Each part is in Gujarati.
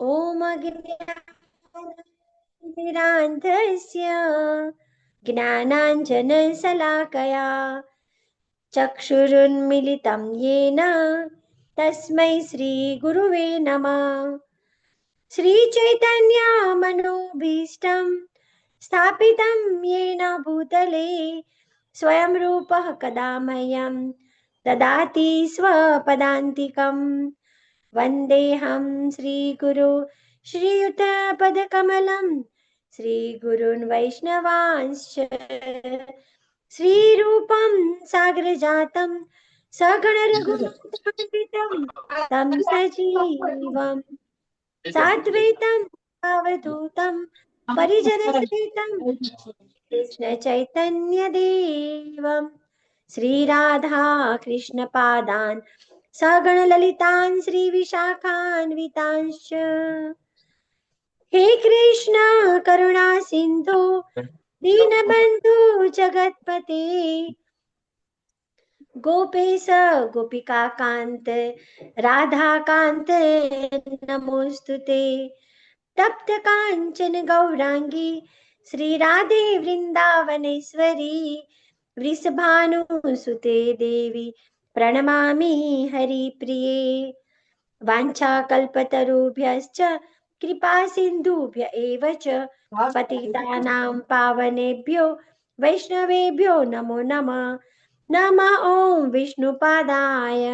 ॐ अज्ञानतिमिरान्धस्य ज्ञानाञ्जनशलाकया चक्षुरुन्मिलितं येन तस्मै श्रीगुरुवे नमः। श्रीचैतन्यमनोभीष्टं स्थापितं येन भूतले स्वयं रूपः कदा मह्यं ददाति स्वपदान्तिकं। वन्देऽहं श्रीगुरु श्रीयुतपदकमलं श्रीगुरून् वैष्णवांश्च श्रीरूपं सागरजातं सगण रघुनाथान्वितं तं सजीवं साद्वैतं सावधूतं परिजनसहितं कृष्णचैतन्यदेवं श्रीराधा कृष्णपादान् सगणललितान् श्रीविशाखान्वितांश्च। हे कृष्ण करुणा सिन्धु दीनबन्धु जगत्पते गोपेश गोपिकान्त राधाकान्त नमोऽस्तुते। तप्त काञ्चन गौरांगी श्रीराधे वृन्दावनेश्वरी वृषभानुसुते देवी प्रणमामि हरिप्रिये। वाञ्छाकल्पतरुभ्यश्च कृपा सिन्धुभ्य एव च पतितानां पावनेभ्यो वैष्णवेभ्यो नमो नमः। नमः ॐ विष्णुपादाय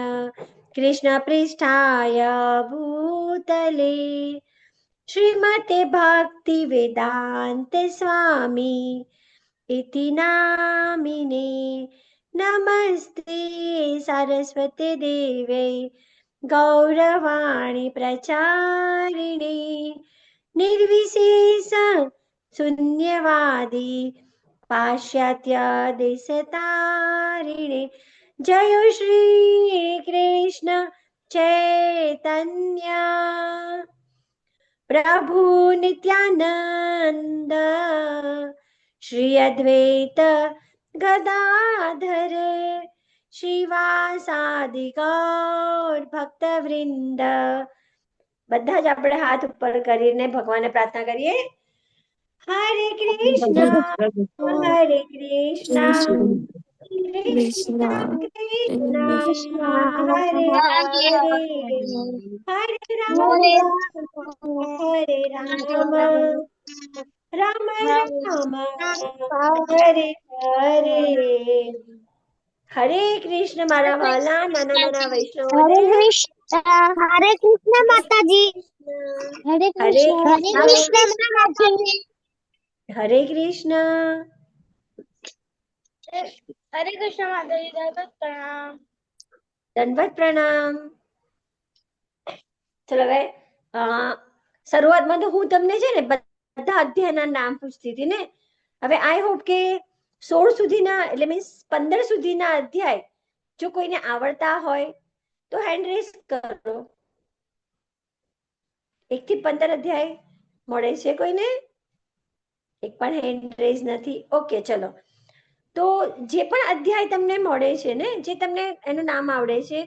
कृष्णपृष्ठाय भूतले श्रीमते भक्तिवेदान्त स्वामी इति नामिने। नमस्ते सरस्वती देवे गौरवाणी प्रचारिणे निर्विशेष शून्यवादी पाश्चात्य देशतारिणे। जय श्री कृष्ण चैतन्य प्रभु नित्यानंद श्री अद्वैत गदाधर श्रीवासादि गौर भक्तवृंद। બધા જ આપણે હાથ ઉપર કરીને ભગવાનને પ્રાર્થના કરીએ. હરે કૃષ્ણ હરે કૃષ્ણ કૃષ્ણ કૃષ્ણ હરે હરે હરે રામ હરે રામ રામ રામ હરે હરે. હરે કૃષ્ણ મારા વાલા નાના નાના વૈષ્ણવોને. हरे कृष्ण माता जी। हरे હરે कृष्ण माता जी। હરે કૃષ્ણ. हरे कृष्ण माता जी। दंडवत प्रणाम। દંડવત પ્રણામ. ચલો હવે શરૂઆતમાં તો હું તમને છે ને બધા અધ્યાયના નામ પૂછતી હતી ને. હવે આઈ હોપ કે 16 સુધીના એટલે મીન્સ 15 સુધીના અધ્યાય જો કોઈને આવડતા હોય તો હેન્ડ રેઝ કરો. 1 થી 15 અધ્યાય મળે છે કોઈને? એક પણ હેન્ડ રેઝ નથી. ઓકે ચલો. તો જે પણ અધ્યાય તમને મળે છે ને, જે તમને એનું નામ આવડે છે,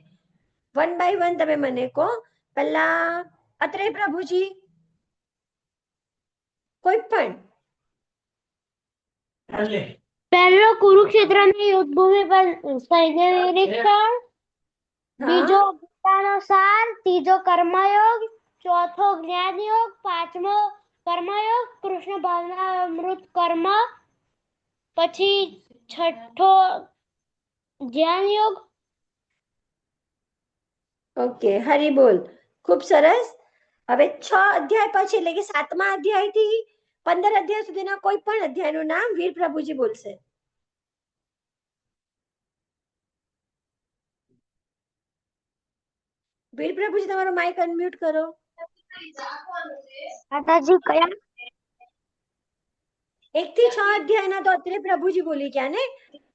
1 by 1 તમે મને કહો. પહેલા અત્રે પ્રભુજી કોઈ પણ. पहलो कुरुक्षेत्र में युद्ध भूमि पर सैन्य निरीक्षण, बीजो गीतानुसार, तीजो कर्मयोग, चौथो ज्ञान योग, पांचमो कर्मयोग कृष्ण भावनामृत कर्म, પછી છઠ્ઠો જ્ઞાન યોગ. ઓકે હરી બોલ. ખૂબ સરસ. હવે 6 અધ્યાય પછી એટલે કે 7મા અધ્યાયથી 15 અધ્યાય સુધીના કોઈ પણ અધ્યાયનું નામ વીર પ્રભુજી બોલશે. વીર પ્રભુજી તમારો માઇક અનમ્યુટ કરો. માતાજી કયા? 1 થી 6 અધ્યાયના તો અત્રે પ્રભુજી બોલી ગયા ને.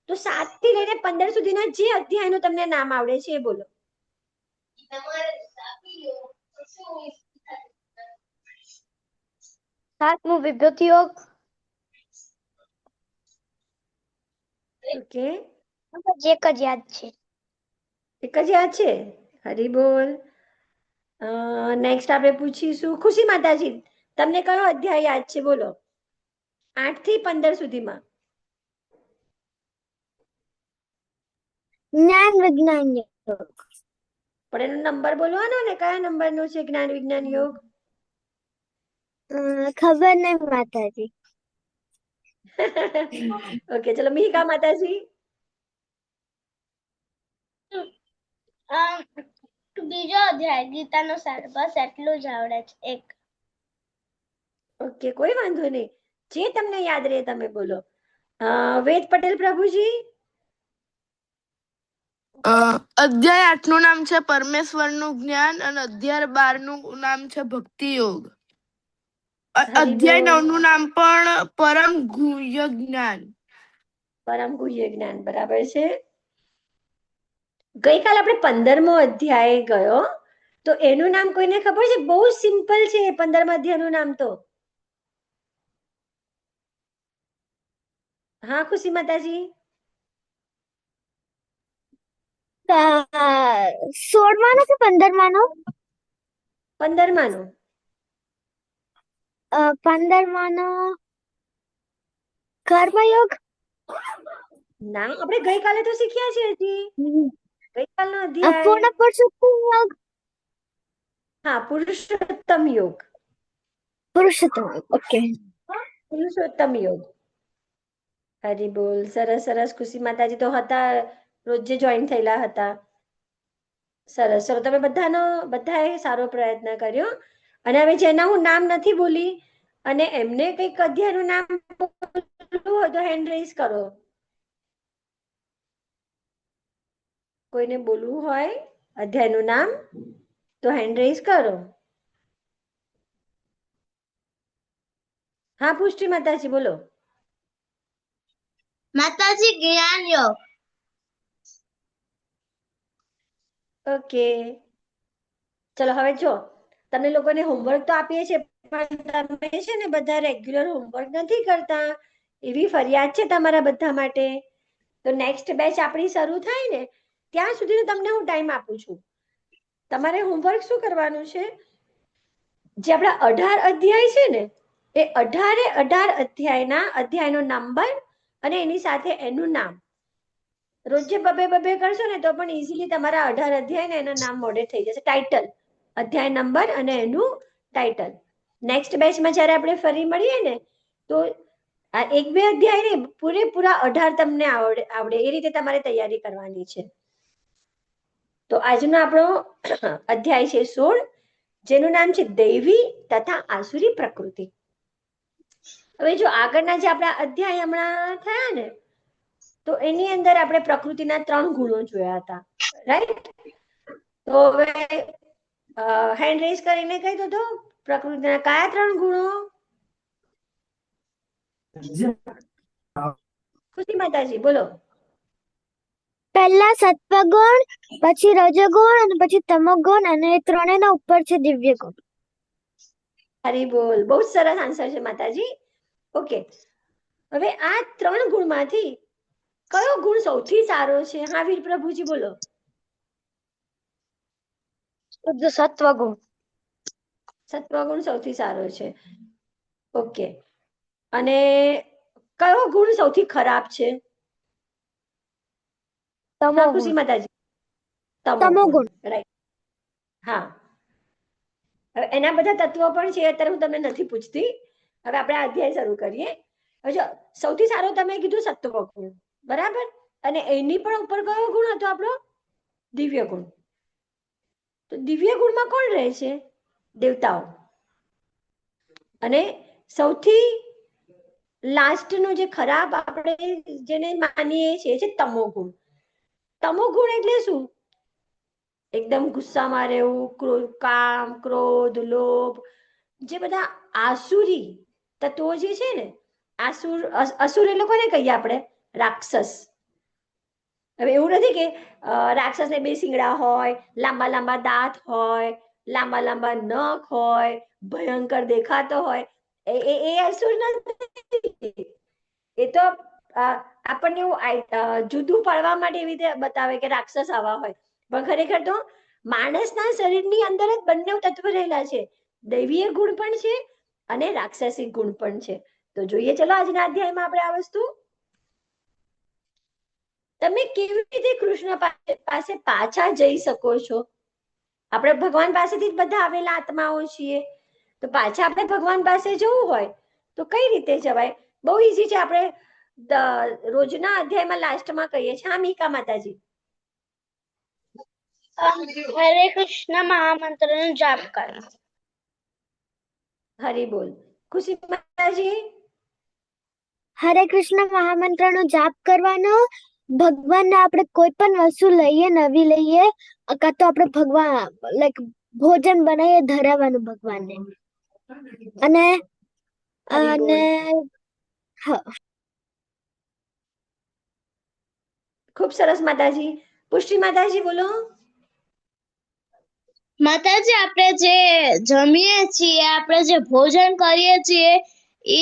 તો 7 થી લઈને 15 સુધીના જે અધ્યાયનું તમને નામ આવડે છે એ બોલો. સાતમો વિભૂતિ યોગ. ઓકે એક જ યાદ છે. એક જ યાદ છે. હરી બોલ. નેક્સ્ટ આપણે પૂછીશું ખુશી માતાજી, તમને કયો અધ્યાય યાદ છે? બોલો. 8 થી 15 સુધીમાં. જ્ઞાન વિજ્ઞાન યોગ. પણ એનો નંબર બોલવાનો ને, કયા નંબરનો છે જ્ઞાન વિજ્ઞાન યોગ? ખબર નહીં માતાજી. ઓકે, ચલો મિહિકા માતાજી. બીજો અધ્યાય ગીતાનો સાર, બસ એટલું જ આવડે છે. એક. ઓકે, કોઈ વાંધો નહીં, જે તમને યાદ રહે તમે બોલો. વેદ પટેલ પ્રભુજી. અધ્યાય 8 નું નામ છે પરમેશ્વરનું જ્ઞાન અને અધ્યાય 12 નું નામ છે ભક્તિ યોગ. અધ્યાય 9 નું નામ પણ પરમ ગુહ્ય જ્ઞાન. પરમ ગુહ્ય જ્ઞાન, બરાબર છે. ગઈકાલ આપણે 15મો અધ્યાય ગયો, તો એનું નામ કોઈને ખબર છે? બહુ સિમ્પલ છે 15મા અધ્યાયનું નામ તો. હા ખુશી માતાજી. 16માનો કે 15માનો? 15માનો. 15માનો કર્મયોગ. ના, આપણે ગઈકાલે તો શીખ્યા છે હજી. ગઈકાલનો અધ્યાય પૂર્ણ પુરુષોત્તમ યોગ. હા, પુરુષોત્તમ યોગ. પુરુષોત્તમ યોગ, ઓકે. પુરુષોત્તમ યોગ. હરી બોલ, સરસ સરસ. ખુશી માતાજી તો હતા, રોજે જોઈન થયેલા હતા. સરસ. ચલો, તમે બધાએ સારો પ્રયત્ન કર્યો. અને હવે જેના હું નામ નથી બોલી અને એમને કંઈક અધ્યાયનું નામ બોલવું હોય તો હેન્ડ રેઝ કરો. કોઈને બોલવું હોય અધ્યાયનું નામ તો હેન્ડ રેઝ કરો. હા પુષ્ટિ માતાજી બોલો. માતાજી જ્ઞાન યોગ. ઓકે, ચલો હવે જો તમને લોકોને હોમવર્ક તો આપીએ છીએ, પણ તમે છે ને બધા રેગ્યુલર હોમવર્ક નથી કરતા, એવી ફરિયાદ છે તમારા બધા માટે. તો નેક્સ્ટ બેચ આપણી શરૂ થાય ને ત્યાં સુધીનો તમને હું ટાઈમ આપું છું. તમારે હોમવર્ક શું કરવાનું છે? જે આપણા 18 અધ્યાય છે ને, એ 18 અધ્યાયનો નંબર અને એની સાથે એનું નામ રોજે બબે કરશો ને તો પણ ઈઝીલી તમારા 18 અધ્યાય ને એના નામ મોઢે થઈ જશે. ટાઇટલ, અધ્યાય નંબર અને એનું ટાઇટલ. નેક્સ્ટ બેચમાં જ્યારે આપણે ફરી મળીએ ને તો આ 1-2 અધ્યાય ને પૂરેપૂરા 18 તમને આવડે એ રીતે તમારે તૈયારી કરવાની છે. તો આજનો આપણો અધ્યાય છે 16, જેનું નામ છે દૈવી તથા આસુરી પ્રકૃતિ. હવે જો આગળના જે આપણા અધ્યાય હમણાં થયા ને, તો એની અંદર આપણે પ્રકૃતિના 3 ગુણો જોયા હતા, રાઈટ? તો હવે હેન્ડ રેઝ કરીને કહી દો તો પ્રકૃતિના કયા 3 ગુણો? ખુશી માતાજી બોલો. પહેલા સત્વગુણ, પછી રજોગુણ અને પછી તમોગુણ, અને ત્રણેયના ઉપર છે દિવ્ય ગુણ. હરી બોલ, બહુ સરસ આન્સર છે માતાજી. ઓકે, હવે આ 3 ગુણમાંથી કયો ગુણ સૌથી સારો છે? હા વીર પ્રભુજી બોલો. સત્વગુણ. સત્વગુણ સૌથી સારો છે. ઓકે, અને કયો ગુણ સૌથી ખરાબ છે? હા ખુશી માતાજી. તમોગુણ, રાઈટ. હા, હવે એના બધા તત્વો પણ છે, અત્યારે હું તમને નથી પૂછતી. હવે આપણે અધ્યાય શરૂ કરીએ. હવે જો સૌથી સારો તમે કીધું સત્વગુણ, બરાબર, અને એની પણ ઉપર કયો ગુણ હતો આપણો? દિવ્ય ગુણ. તો દિવ્ય ગુણમાં કોણ રહે છે? દેવતાઓ. અને સૌથી લાસ્ટનો જે ખરાબ આપણે જેને માનીએ છીએ છે તમોગુણ. તમોગુણ એટલે શું? એકદમ ગુસ્સામાં રહેવું, કામ, ક્રોધ, લોભ, જે બધા આસુરી તત્વો જે છે ને, અસુર એટલે કોને કહીએ આપણે? રાક્ષસ. હવે એવું નથી કે રાક્ષસને 2 શિંગડા હોય, લાંબા લાંબા દાંત હોય, લાંબા લાંબા નખ હોય, ભયંકર દેખાતો હોય, એ અસુર નથી. એ તો આપણને એવું જુદું પાડવા માટે એવી રીતે બતાવે કે રાક્ષસ આવા હોય, પણ ખરેખર તો માણસના શરીરની અંદર જ બંને તત્વ રહેલા છે, દૈવીય ગુણ પણ છે અને રાક્ષસી ગુણ પણ છે. તો જોઈએ ચલો આજના અધ્યાયમાં આપણે આ વસ્તુ. તમે કેવી રીતે કૃષ્ણ પાસે પાછા જઈ શકો છો? આપણે ભગવાન પાસેથી જ બધા આવેલા આત્માઓ છીએ, તો પાછા આપણે ભગવાન પાસે જવું હોય તો કઈ રીતે જવાય? બહુ ઈઝી છે. આપણે રોજના અધ્યાયમાં લાસ્ટમાં કહીએ છીએ. હા મીકા માતાજી. હરે કૃષ્ણ મહામંત્રનો જાપ કરો. હરી બોલ. ખુશી માતાજી. હરે કૃષ્ણ મહામંત્રનો જાપ કરવાનો. ભગવાનને આપણે કોઈ પણ વસ્તુ લઈએ, નવી લઈએ, કાં તો આપણે ભગવાન લાઈક ભોજન બનાવીએ, ધરાવવાનું ભગવાનને. અને હરી બોલ. હા, ખૂબ સરસ માતાજી. પુષ્ટિ માતાજી બોલો. માતાજી, આપણે જે જમીએ છીએ, આપણે જે ભોજન કરીએ છીએ, એ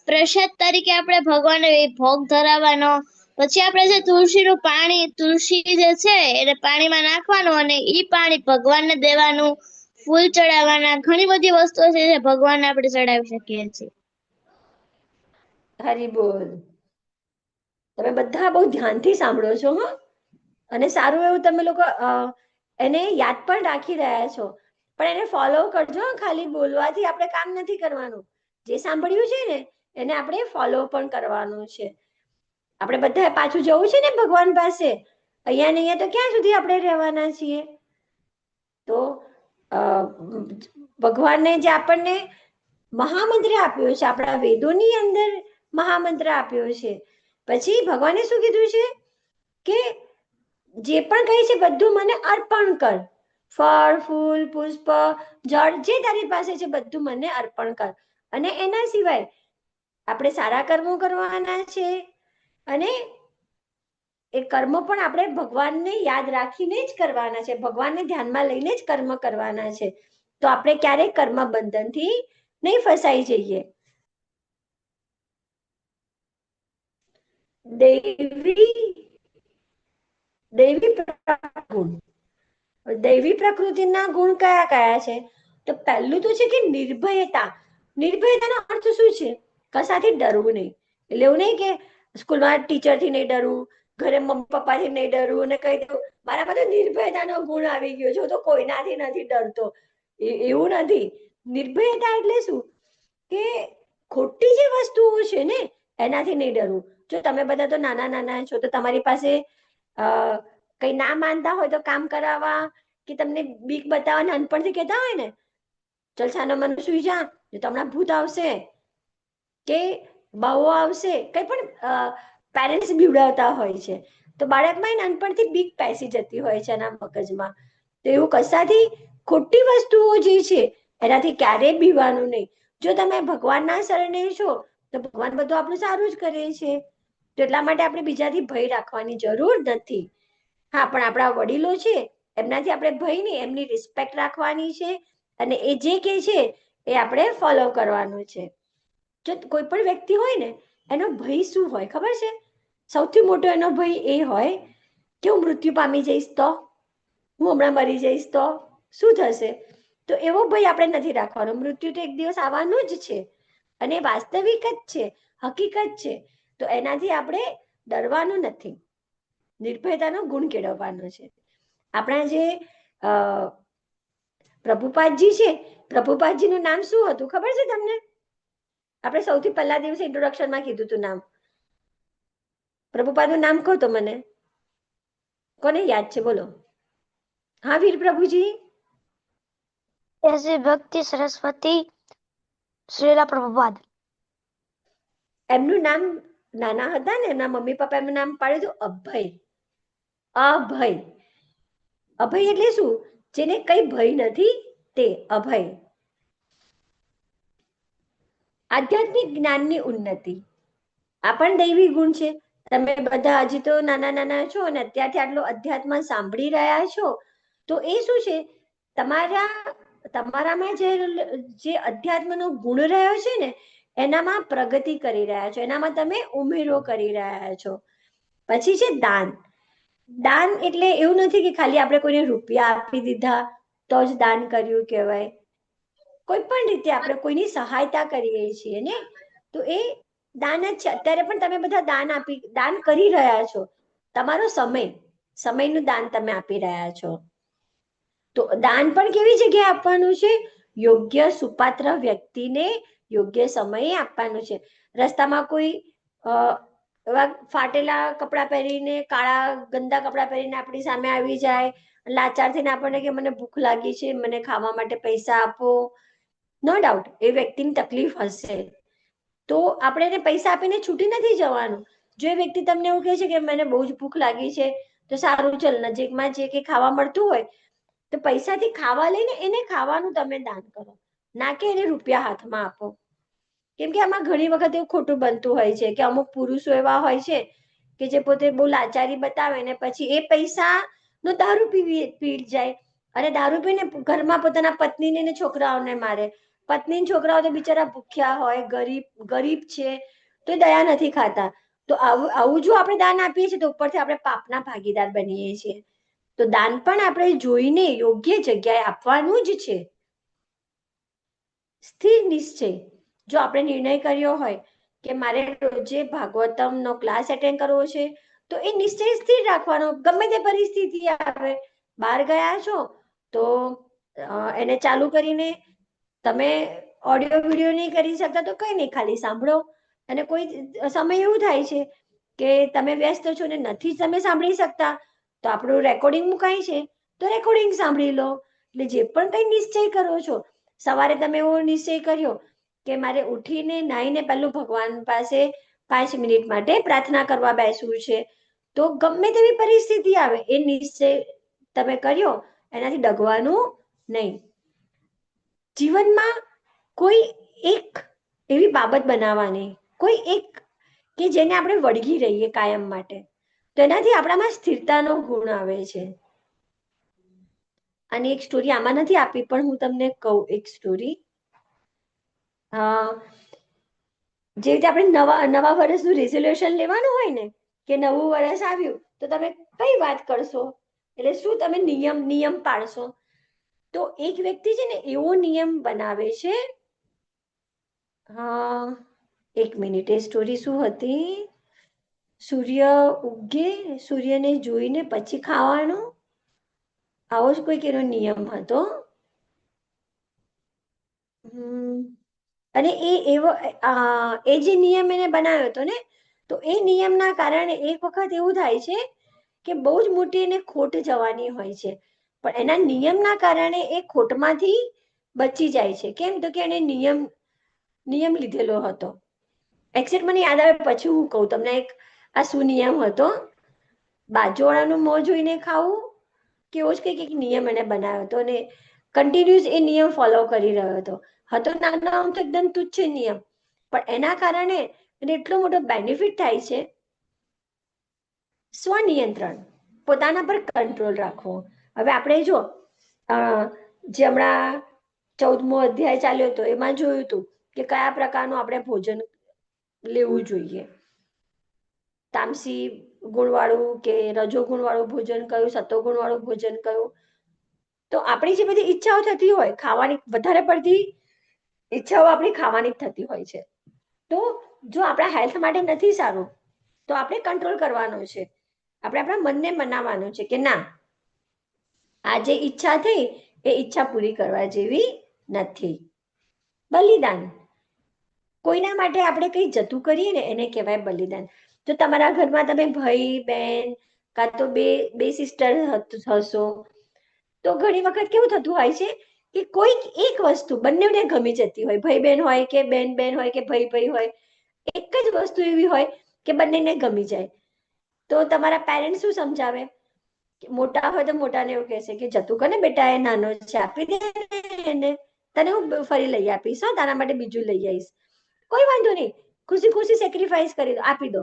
પ્રસાદ તરીકે આપણે ભગવાનને ભોગ ધરાવવાનો. પછી આપણે જે તુલસીનું પાણી, તુલસી જે છે એને પાણીમાં નાખવાનું અને ઈ પાણી ભગવાનને દેવાનું. ફૂલ ચડાવવાના. ઘણી બધી વસ્તુઓ છે જે ભગવાનને આપણે ચડાવી શકીએ છીએ. હરી બોલ. તમે બધા બહુ ધ્યાનથી સાંભળો છો, હો, અને સારું એવું તમે લોકો એને યાદ પણ રાખી રહ્યા છો. પણ એને ફોલો કરજો. ખાલી બોલવાથી આપણે કામ નથી કરવાનું. જે સાંભળ્યું છે ને એને આપણે ફોલો પણ કરવાનું છે. આપણે બધા પાછું જવું છે ને ભગવાન પાસે. અહીંયા ને અહીંયા તો ક્યાં સુધી આપણે રહેવાના છીએ? તો ભગવાનને જે આપણને મહામંત્ર આપ્યો છે, આપણા વેદોની અંદર મહામંત્ર આપ્યો છે. પછી ભગવાને શું કીધું છે કે જે પણ કહે છે બધું મને અર્પણ કર. ફળ, ફૂલ, પુષ્પ, જળ જે તારી પાસે છે બધું મને અર્પણ કર. અને એના સિવાય આપણે સારા કર્મો કરવાના છે, અને એ કર્મો પણ આપણે ભગવાનને યાદ રાખીને જ કરવાના છે, ભગવાનને ધ્યાનમાં લઈને જ કર્મ કરવાના છે. તો આપણે ક્યારેય કર્મ બંધનથી નહીં ફસાઈ જઈએ. દૈવી ગુણ. દૈવી પ્રકૃતિના ગુણ કયા કયા છે? તો પહેલું તો છે કે નિર્ભયતા. નિર્ભયતાનો અર્થ શું છે? કશાથી ડરવું નહીં. એટલે એવું નહીં કે સ્કૂલમાં ટીચરથી નહીં ડરવું, ઘરે મમ્મી પપ્પાથી નહીં ડરવું, અને કહી દઉં મારામાં તો નિર્ભયતાનો ગુણ આવી ગયો છે, હું તો કોઈનાથી નથી ડરતો. એવું નથી. નિર્ભયતા એટલે શું? કે ખોટી જે વસ્તુઓ છે ને એનાથી નહીં ડરવું. જો તમે બધા તો નાના નાના છો, તો તમારી પાસે કઈ ના માનતા હોય તો કામ કરાવવા કે તમને બીક બતાવવા નાનપણથી કહેતા હોય ને, ચલ છાનો મને સુઈ જા, તો હમણાં ભૂત આવશે કે બાવો આવશે, કઈ પણ પેરેન્ટ્સ બીવડાવતા હોય છે, તો બાળકમાં નાનપણથી બીક પેસી જતી હોય છે એના મગજમાં. તો એવું કશાથી ખોટી વસ્તુઓ જે છે એનાથી ક્યારેય બીવાનું નહીં. જો તમે ભગવાનના શરણે છો તો ભગવાન બધું આપણું સારું જ કરે છે. તો એટલા માટે આપણે બીજાથી ભય રાખવાની જરૂર નથી. હા, પણ આપણા વડીલો છે એમનાથી આપણે ભય નહીં, એમની રિસ્પેક્ટ રાખવાની છે, અને એ જે કે છે એ આપણે ફોલો કરવાનું છે. જો કોઈ પણ વ્યક્તિ હોય ને એનો ભય શું હોય ખબર છે? સૌથી મોટો એનો ભય એ હોય કે હું મૃત્યુ પામી જઈશ તો, હું હમણાં મરી જઈશ તો શું થશે? તો એવો ભય આપણે નથી રાખવાનો. મૃત્યુ તો એક દિવસ આવવાનું જ છે, અને વાસ્તવિક જ છે, હકીકત છે. તો એનાથી આપણે ડરવાનું નથી. નિર્ભયતાનો ગુણ કેળવવાનો છે. આપણા જે પ્રભુપાદજી છે, પ્રભુપાદજીનું નામ શું હતું ખબર છે તમને? આપણે સૌથી પહેલા દિવસે ઇન્ટ્રોડક્શનમાં કીધું હતું નામ. પ્રભુપાદનું નામ કહો તો મને. કોને યાદ છે બોલો? હા વીર પ્રભુજી. શ્રી ભક્તિ સરસ્વતી શ્રીલા પ્રભુપાદ. એમનું નામ નાના હતા ને એમના મમ્મી પપ્પા એમનું નામ પાડ્યું હતું અભય. અભય. અભય એટલે શું? જેને કઈ ભય નથી તે અભય. આધ્યાત્મિક જ્ઞાનની ઉન્નતિ આ પણ દૈવી ગુણ છે. તમે બધા હજી તો નાના નાના છો અને અત્યારથી આટલો અધ્યાત્મ સાંભળી રહ્યા છો, તો એ શું છે? તમારામાં જે અધ્યાત્મનો ગુણ રહ્યો છે ને એનામાં પ્રગતિ કરી રહ્યા છો, એનામાં તમે ઉમેરો કરી રહ્યા છો. પછી છે દાન. દાન એટલે એવું નથી કે ખાલી આપણે કોઈને રૂપિયા આપી દીધા તો જ દાન કર્યું કહેવાય. કોઈ પણ રીતે આપણે કોઈની સહાયતા કરીએ છીએ ને તો એ દાન જ છે. અત્યારે પણ તમે બધા દાન કરી રહ્યા છો. તમારો સમયનું દાન તમે આપી રહ્યા છો. તો દાન પણ કેવી જગ્યાએ આપવાનું છે? યોગ્ય સુપાત્ર વ્યક્તિને યોગ્ય સમયે આપવાનું છે. રસ્તામાં કોઈ એવા ફાટેલા કપડાં પહેરીને, કાળા ગંદા કપડાં પહેરીને આપણી સામે આવી જાય, લાચાર થઈને આપણને કે મને ભૂખ લાગી છે, મને ખાવા માટે પૈસા આપો. નો ડાઉટ એ વ્યક્તિની તકલીફ હશે, તો આપણે એને પૈસા આપીને છૂટી નથી જવાનું. જો એ વ્યક્તિ તમને એવું કહે છે કે મને બહુ જ ભૂખ લાગી છે, તો સારું, ચલ નજીકમાં જે કે ખાવા મળતું હોય તો પૈસાથી ખાવા લઈને એને ખાવાનું તમે દાન કરો, ના કે એને રૂપિયા હાથમાં આપો. કેમ કે આમાં ઘણી વખત એવું ખોટું બનતું હોય છે કે અમુક પુરુષો એવા હોય છે કે જે પોતે બહુ લાચારી બતાવે ને પછી એ પૈસા નો દારૂ પી જાય અને દારૂ પીને ઘરમાં પોતાના પત્નીને ને છોકરાઓને મારે. પત્ની છોકરાઓ તો બિચારા ભૂખ્યા હોય, ગરીબ છે, તો દયા નથી ખાતા. તો આવું જો આપણે દાન આપીએ છીએ તો ઉપરથી આપણે પાપના ભાગીદાર બનીએ છીએ. તો દાન પણ આપણે જોઈને યોગ્ય જગ્યાએ આપવાનું જ છે. સ્થિર નિશ્ચય, જો આપણે નિર્ણય કર્યો હોય કે મારે રોજે ભાગવતમનો ક્લાસ એટેન્ડ કરવો છે, તો એ નિશ્ચય સ્થિર રાખવાનો. ગમે તે પરિસ્થિતિ આવે, બહાર ગયા છો તો એને ચાલુ કરીને, તમે ઓડિયો વિડિયો નહીં કરી શકતા તો કઈ નહીં, ખાલી સાંભળો. અને કોઈ સમય એવું થાય છે કે તમે વ્યસ્ત છો ને નથી તમે સાંભળી શકતા, તો આપણું રેકોર્ડિંગ મુકાય છે તો રેકોર્ડિંગ સાંભળી લો. એટલે જે પણ કંઈ નિશ્ચય કરો છો, સવારે તમે એવો નિશ્ચય કર્યો કે મારે ઉઠીને નાહીને પહેલું ભગવાન પાસે 5 મિનિટ માટે પ્રાર્થના કરવા બેસવું છે, તો ગમે તેવી પરિસ્થિતિ આવે એ નિશ્ચય તમે કર્યો, એનાથી ડગવાનું નહીં. જીવનમાં કોઈ એક એવી બાબત બનાવવાની, કોઈ એક કે જેને આપણે વળગી રહીએ કાયમ માટે, તો એનાથી આપણામાં સ્થિરતાનો ગુણ આવે છે. અને એક સ્ટોરી આમાં નથી આપી, પણ હું તમને કહું એક સ્ટોરી. જે રીતે આપણે નવા વર્ષનું રિઝોલ્યુશન લેવાનું હોય ને, કે નવું વર્ષ આવ્યું તો તમે કઈ વાત કરશો, એટલે શું તમે નિયમ પાડશો. તો એક વ્યક્તિ છે ને એવો નિયમ બનાવે છે. એક મિનિટ, એ સ્ટોરી શું હતી? સૂર્ય ઉગે, સૂર્યને જોઈને પછી ખાવાનું, આવો જ કોઈક એનો નિયમ હતો. અને એ જે નિયમ એને બનાવ્યો હતો ને, તો એ નિયમના કારણે એક વખત એવું થાય છે કે બહુ જ મોટી એને ખોટ જવાની હોય છે, પણ એના નિયમના કારણે એ ખોટમાંથી બચી જાય છે. કેમ? તો કે એને નિયમ લીધેલો હતો. એક્ઝેક્ટ મને યાદ આવે પછી હું કહું તમને આ શું નિયમ હતો. બાજુવાળાનું મોં જોઈને ખાવું, કેવો જ કંઈક એક નિયમ એને બનાવ્યો હતો અને કન્ટિન્યુઅસ એ નિયમ ફોલો કરી રહ્યો હતો નાનો આમ તો એકદમ તુચ્છ નિયમ, પણ એના કારણે એને એટલો મોટો બેનિફિટ થાય છે. સ્વનિયંત્રણ, પોતાના પર કંટ્રોલ રાખવો. હવે આપણે જો જે હમણાં 14મો અધ્યાય ચાલ્યો હતો એમાં જોયું હતું કે કયા પ્રકારનું આપણે ભોજન લેવું જોઈએ. તામસી ગુણવાળું કે રજો ગુણવાળું ભોજન કયું, સતો ગુણવાળું ભોજન કયું. તો આપણી જે બધી ઈચ્છાઓ થતી હોય ખાવાની, વધારે પડતી ઈચ્છાઓ આપણી ખાવાની જ થતી હોય છે. તો જો આપણા હેલ્થ માટે નથી સારું તો આપણે કંટ્રોલ કરવાનો છે. આપણે આપણા મનને મનાવવાનું છે કે ના, આ જે ઈચ્છા થઈ એ ઈચ્છા પૂરી કરવા જેવી નથી. બલિદાન, કોઈના માટે આપણે કંઈ જતું કરીએ ને એને કહેવાય બલિદાન. જો તમારા ઘરમાં તમે ભાઈ બહેન કાં તો બે સિસ્ટર હશો, તો ઘણી વખત કેવું થતું હોય છે કે કોઈક એક વસ્તુ બંનેને ગમી જતી હોય, ભાઈ બહેન હોય કે બેન હોય કે ભાઈ હોય, એક જ વસ્તુ એવી હોય કે બંનેને ગમી જાય. તો તમારા પેરેન્ટ્સ શું સમજાવે? મોટા હોય તો મોટાને એવું કહેશે કે જતું કર ને બેટા, એ નાનો છે, આપી દે એને, તને હું ફરી લઈ આપીશ, તારા માટે બીજું લઈ આવીશ, કોઈ વાંધો નહીં, ખુશી ખુશી સેક્રિફાઈસ કરી દો, આપી દો.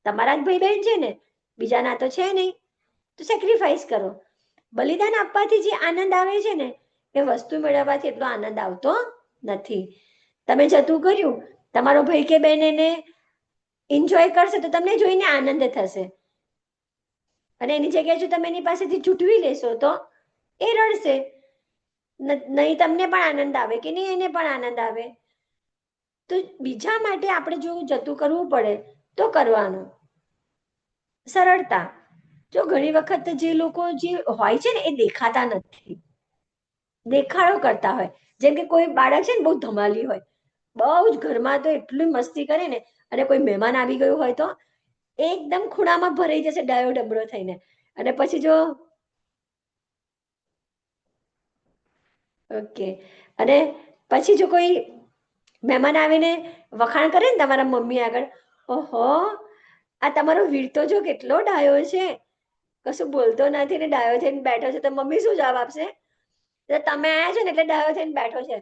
તમારા જ ભાઈ બહેન છે ને, બીજાના તો છે નહીં, તો સેક્રિફાઈસ કરો. બલિદાન આપવાથી જે આનંદ આવે છે ને, એ વસ્તુ મેળવવાથી એટલો આનંદ આવતો નથી. તમે જતું કર્યું, તમારો ભાઈ કે બહેન એને એન્જોય કરશે તો તમને જોઈને આનંદ થશે. અને એની જગ્યાએ જો તમે એની પાસેથી છૂટવી લેશો તો એ રડશે, નહીં તમને પણ આનંદ આવે કે નહીં એને પણ આનંદ આવે. તો બીજા માટે આપણે જો જતું કરવું પડે તો કરવાનું. સરળતા. જો ઘણી વખત જે લોકો જે હોય છે ને એ દેખાતા નથી, દેખાડો કરતા હોય. જેમ કે કોઈ બાળક છે ને બહુ ધમાલી હોય, બહુ જ ઘરમાં તો એટલી મસ્તી કરે ને, અને કોઈ મહેમાન આવી ગયું હોય તો એકદમ ખૂણામાં ભરાઈ જશે ડાયો ડબરો થઈને. અને પછી જો ઓકે, અને પછી જો કોઈ મહેમાન આવીને વખાણ કરે ને તમારા મમ્મી આગળ, ઓહો આ તમારો વીર તો જો કેટલો ડાયો છે, કશું બોલતો નથી ને ડાયો થઈને બેઠો છે, તો મમ્મી શું જવાબ આપશે? તમે આયા છો ને એટલે ડાયો થઈને બેઠો છે.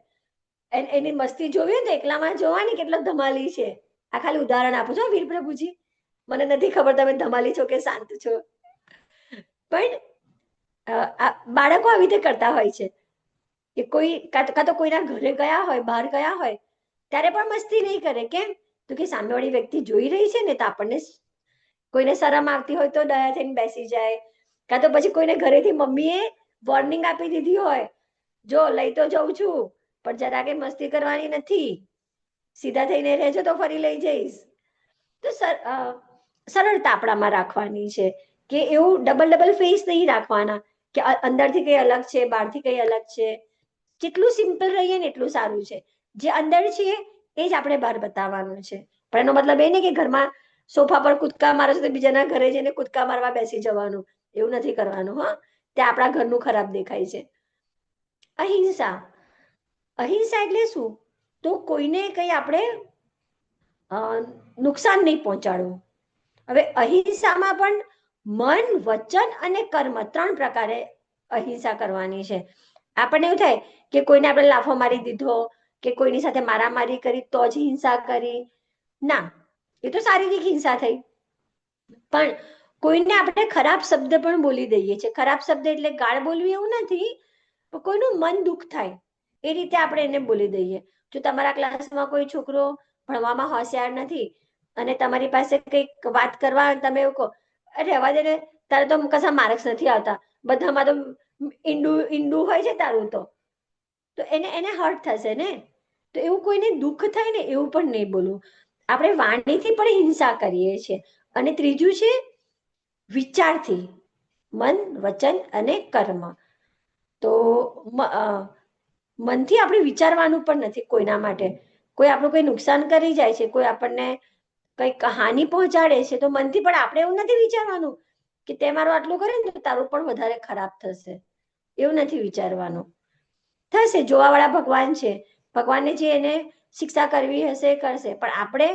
એની મસ્તી જોવી તો એકલામાં જોવાની કેટલો ધમાલી છે. આ ખાલી ઉદાહરણ આપું છું વીર પ્રભુજી, મને નથી ખબર તમે ધમાલી છો કે શાંત છો. પણ બાળકો આવી રીતે કરતા હોય છે કે કોઈ કાં તો કોઈના ઘરે ગયા હોય, બહાર ગયા હોય, ત્યારે પણ મસ્તી નહીં કરે. કેમ? તો કે સામેવાળી વ્યક્તિ જોઈ રહી છે ને, તો આપણને કોઈને શરમ આવતી હોય તો દયા થઈને બેસી જાય. કાં તો પછી કોઈને ઘરેથી મમ્મીએ વોર્નિંગ આપી દીધી હોય, જો લઈ તો જઉં છું પણ જરા કે મસ્તી કરવાની નથી, સીધા થઈને રહેજો તો ફરી લઈ જઈશ. તો સરળતા આપણામાં રાખવાની છે કે એવું ડબલ ફેસ નહીં રાખવાના કે અંદરથી કઈ અલગ છે, બહારથી કઈ અલગ છે. જેટલું સિમ્પલ રહીએ ને એટલું સારું છે. જે અંદર છે એ જ આપણે બહાર બતાવવાનું છે. પણ એનો મતલબ એ નહીં કે ઘરમાં સોફા પર કૂદકા મારો છો તો બીજાના ઘરે જઈને કૂદકા મારવા બેસી જવાનું, એવું નથી કરવાનું. હા, તે આપણા ઘરનું ખરાબ દેખાય છે. અહિંસા. અહિંસા એટલે શું? તો કોઈને કઈ આપણે નુકસાન નહીં પહોંચાડવું. હવે અહિંસામાં પણ મન, વચન અને કર્મ 3 પ્રકારે અહિંસા કરવાની છે. આપણને એવું થાય કે કોઈને આપણે લાફો મારી દીધો કે કોઈની સાથે મારામારી કરી તો જ હિંસા કરી. ના, એ તો શારીરિક હિંસા થઈ. પણ કોઈને આપણે ખરાબ શબ્દ પણ બોલી દઈએ છીએ. ખરાબ શબ્દ એટલે ગાળ બોલવી એવું નથી, પણ કોઈનું મન દુઃખ થાય એ રીતે આપણે એને બોલી દઈએ. જો તમારા ક્લાસમાં કોઈ છોકરો ભણવામાં હોશિયાર નથી અને તમારી પાસે કંઈક વાત કરવા, તમે એવું કહો, અરે રહેવા દે ને, તારે તો કશા માર્ક્સ નથી આવતા, બધામાં તો ઈંડું હોય છે તારું તો એને હર્ટ થશે ને. તો એવું કોઈને દુઃખ થાય ને એવું પણ નહીં બોલવું. આપણે વાણીથી પણ હિંસા કરીએ છીએ. અને ત્રીજું છે વિચારથી, મન, વચન અને કર્મ. તો મનથી આપણે વિચારવાનું પણ નથી કોઈના માટે. કોઈ આપણું કોઈ નુકસાન કરી જાય છે, કોઈ આપણને કંઈક હાનિ પહોંચાડે છે, તો મનથી પણ આપણે એવું નથી વિચારવાનું કે તે મારું આટલું કરે ને તો તારું પણ વધારે ખરાબ થશે, એવું નથી વિચારવાનું. થશે, જોવાવાળા ભગવાન છે, ભગવાનને જે એને શિક્ષા કરવી હશે એ કરશે, પણ આપણે